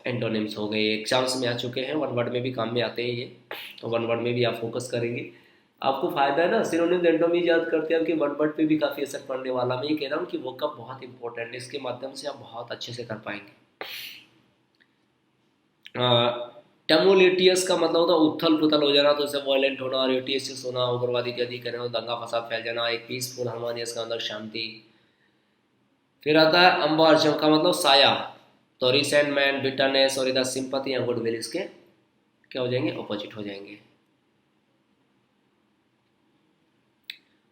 एंटोनिम्स हो गए, एग्जाम्स में आ चुके हैं, वन वर्ड में भी काम में आते हैं ये। तो वन वर्ड में भी आप फोकस करेंगे, आपको फायदा है ना। सिनोनिम्स एंटोनिम्स याद करते हैं, आपके वन वर्ड पे भी काफ़ी असर पड़ने वाला। मैं ये कह रहा हूँ कि वोकअप बहुत इंपॉर्टेंट है, इसके माध्यम से आप बहुत अच्छे से कर पाएंगे। टेमोलिटियस का मतलब होता है उथल पुथल हो जाना, तो इसे वायलेंट होना, रेटियस होना, उग्रवादी इत्यादि करना, दंगा फसाद फैल जाना। एक पीसफुल हार्मोनियस का अंदर शांति। फिर आता है अम्बार्जम का मतलब साया। तो रिसेंटमेंट, बिटरनेस और इधर सिंपैथी या गुडविल, इसके क्या हो जाएंगे? ऑपोजिट हो जाएंगे।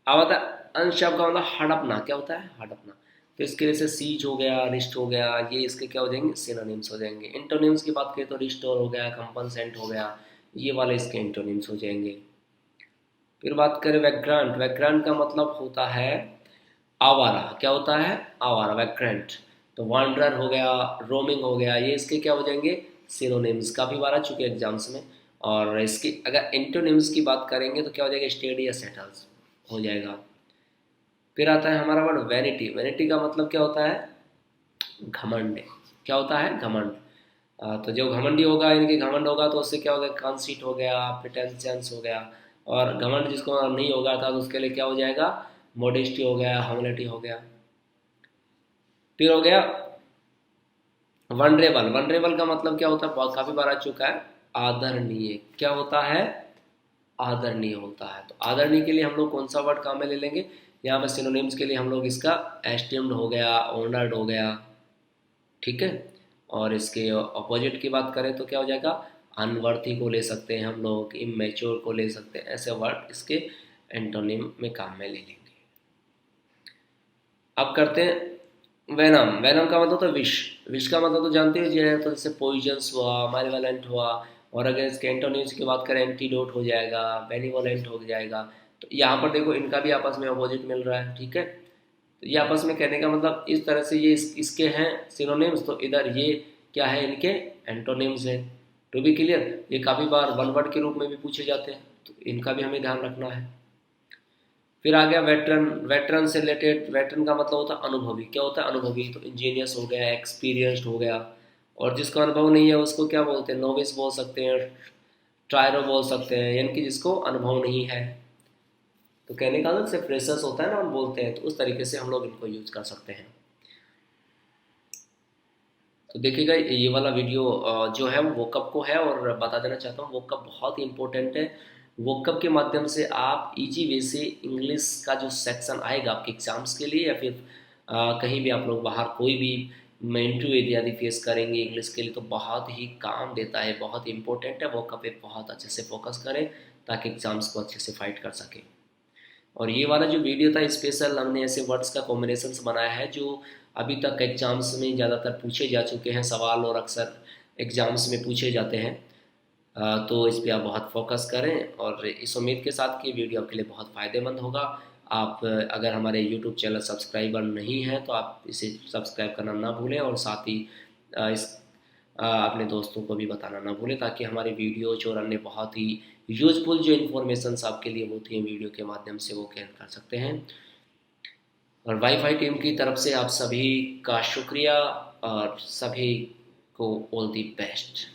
अब आता है अनशब का मतलब हड़पना। क्या होता है? हड़पना। तो इसके लिए से सीज हो गया, रिस्ट हो गया, ये इसके क्या हो जाएंगे? सिनोनिम्स हो जाएंगे। इंटोनिम्स की बात करें तो रिस्टोर हो गया, कंपनसेंट हो गया, ये वाले इसके इंटोनिम्स हो जाएंगे। फिर बात करें वैग्रांट। वैग्रांट का मतलब होता है आवारा। क्या होता है? आवारा, वैग्रेंट। तो वांडरर हो गया, रोमिंग हो गया, ये इसके क्या हो जाएंगे? सिनोनिम्स। काफ़ी बार आ चुके हैं एग्जाम्स में। और इसकी अगर एंटोनिम्स की बात करेंगे तो क्या हो जाएगा? स्टेडी या सेटल्स हो जाएगा। फिर आता है हमारा वर्ड वैनिटी। वैनिटी का मतलब क्या होता है? घमंड। क्या होता है? घमंड। तो जो घमंडी होगा, इनकी घमंड होगा तो उससे क्या होगा? कॉन्सीट हो गया, प्रिटेंशंस हो गया। और घमंड जिसको नहीं होगा था तो उसके लिए क्या हो जाएगा? मोडेस्टी हो गया, ह्यूमिलिटी हो गया। फिर हो गया वनरेबल। वनरेबल का मतलब क्या होता है? बहुत काफी बार आ चुका है, आदरणीय। क्या होता है? आदरणीय होता है। तो आदरणीय के लिए हम लोग कौन सा वर्ड काम में ले लेंगे? यहाँ पे सिनोनिम्स के लिए हम लोग इसका एस्टीम्ड हो गया, ऑनर्ड हो गया, ठीक है। और इसके अपोजिट की बात करें तो क्या हो जाएगा? अनवर्थी को ले सकते हैं हम लोग, इमेच्योर को ले सकते हैं, ऐसे वर्ड इसके एंटोनिम में काम में ले लेंगे। अब करते हैं वेनम। वेनम का मतलब तो विष। विष का मतलब तो जानते हो, जो तो जैसे पॉइजन्स हुआ, माइलेवलेंट हुआ। और अगर इसके एंटोनिम्स की बात करें, एंटीडोट हो जाएगा, बेनिवोलेंट हो जाएगा। तो यहाँ पर देखो इनका भी आपस में अपोजिट मिल रहा है, ठीक है। तो ये आपस में कहने का मतलब इस तरह से ये इसके हैं सिनोनिम्स, तो इधर ये क्या है? इनके एंटोनिम्स है। टू बी क्लियर, ये काफ़ी बार वन वर्ड के रूप में भी पूछे जाते हैं, तो इनका भी हमें ध्यान रखना है। फिर आ गया वेटरन। वेटरन से रिलेटेड, वेटरन का मतलब होता है अनुभवी। क्या होता है? अनुभवी। तो इंजीनियस हो गया, एक्सपीरियंस्ड हो गया। और जिसको अनुभव नहीं है उसको क्या बोलते हैं? नोविस बोल सकते हैं, ट्रायरो बोल सकते हैं, यानी कि जिसको अनुभव नहीं है। तो कहने का मतलब से फ्रेशर्स होता है ना, हम बोलते हैं, तो उस तरीके से हम लोग इनको यूज कर सकते हैं। तो देखिएगा ये वाला वीडियो जो है वो वोकअप को है, और बता देना चाहता हूँ वोकअप बहुत ही इंपॉर्टेंट है। वोकअप के माध्यम से आप इजी वे से इंग्लिश का जो सेक्शन आएगा आपके एग्जाम्स के लिए, या फिर कहीं भी आप लोग बाहर कोई भी इंटरव्यू इत्यादि फेस करेंगे इंग्लिश के लिए, तो बहुत ही काम देता है, बहुत इंपॉर्टेंट है। वोकअप पे बहुत अच्छे से फोकस करें ताकि एग्जाम्स को अच्छे से फाइट कर सकें। और ये वाला जो वीडियो था स्पेशल, हमने ऐसे वर्ड्स का कॉम्बिनेशंस बनाया है जो अभी तक एग्जाम्स में ज़्यादातर पूछे जा चुके हैं सवाल, और अक्सर एग्जाम्स में पूछे जाते हैं। तो इस पे आप बहुत फोकस करें, और इस उम्मीद के साथ कि वीडियो आपके लिए बहुत फ़ायदेमंद होगा। आप अगर हमारे यूट्यूब चैनल सब्सक्राइबर नहीं हैं तो आप इसे सब्सक्राइब करना ना भूलें, और साथ ही इस अपने दोस्तों को भी बताना ना भूलें, ताकि हमारे वीडियोज और अन्य बहुत ही यूजफुल जो इन्फॉर्मेशंस आपके लिए होती हैं वीडियो के माध्यम से, वो गेन कर सकते हैं। और वाईफाई टीम की तरफ से आप सभी का शुक्रिया, और सभी को ऑल दी बेस्ट।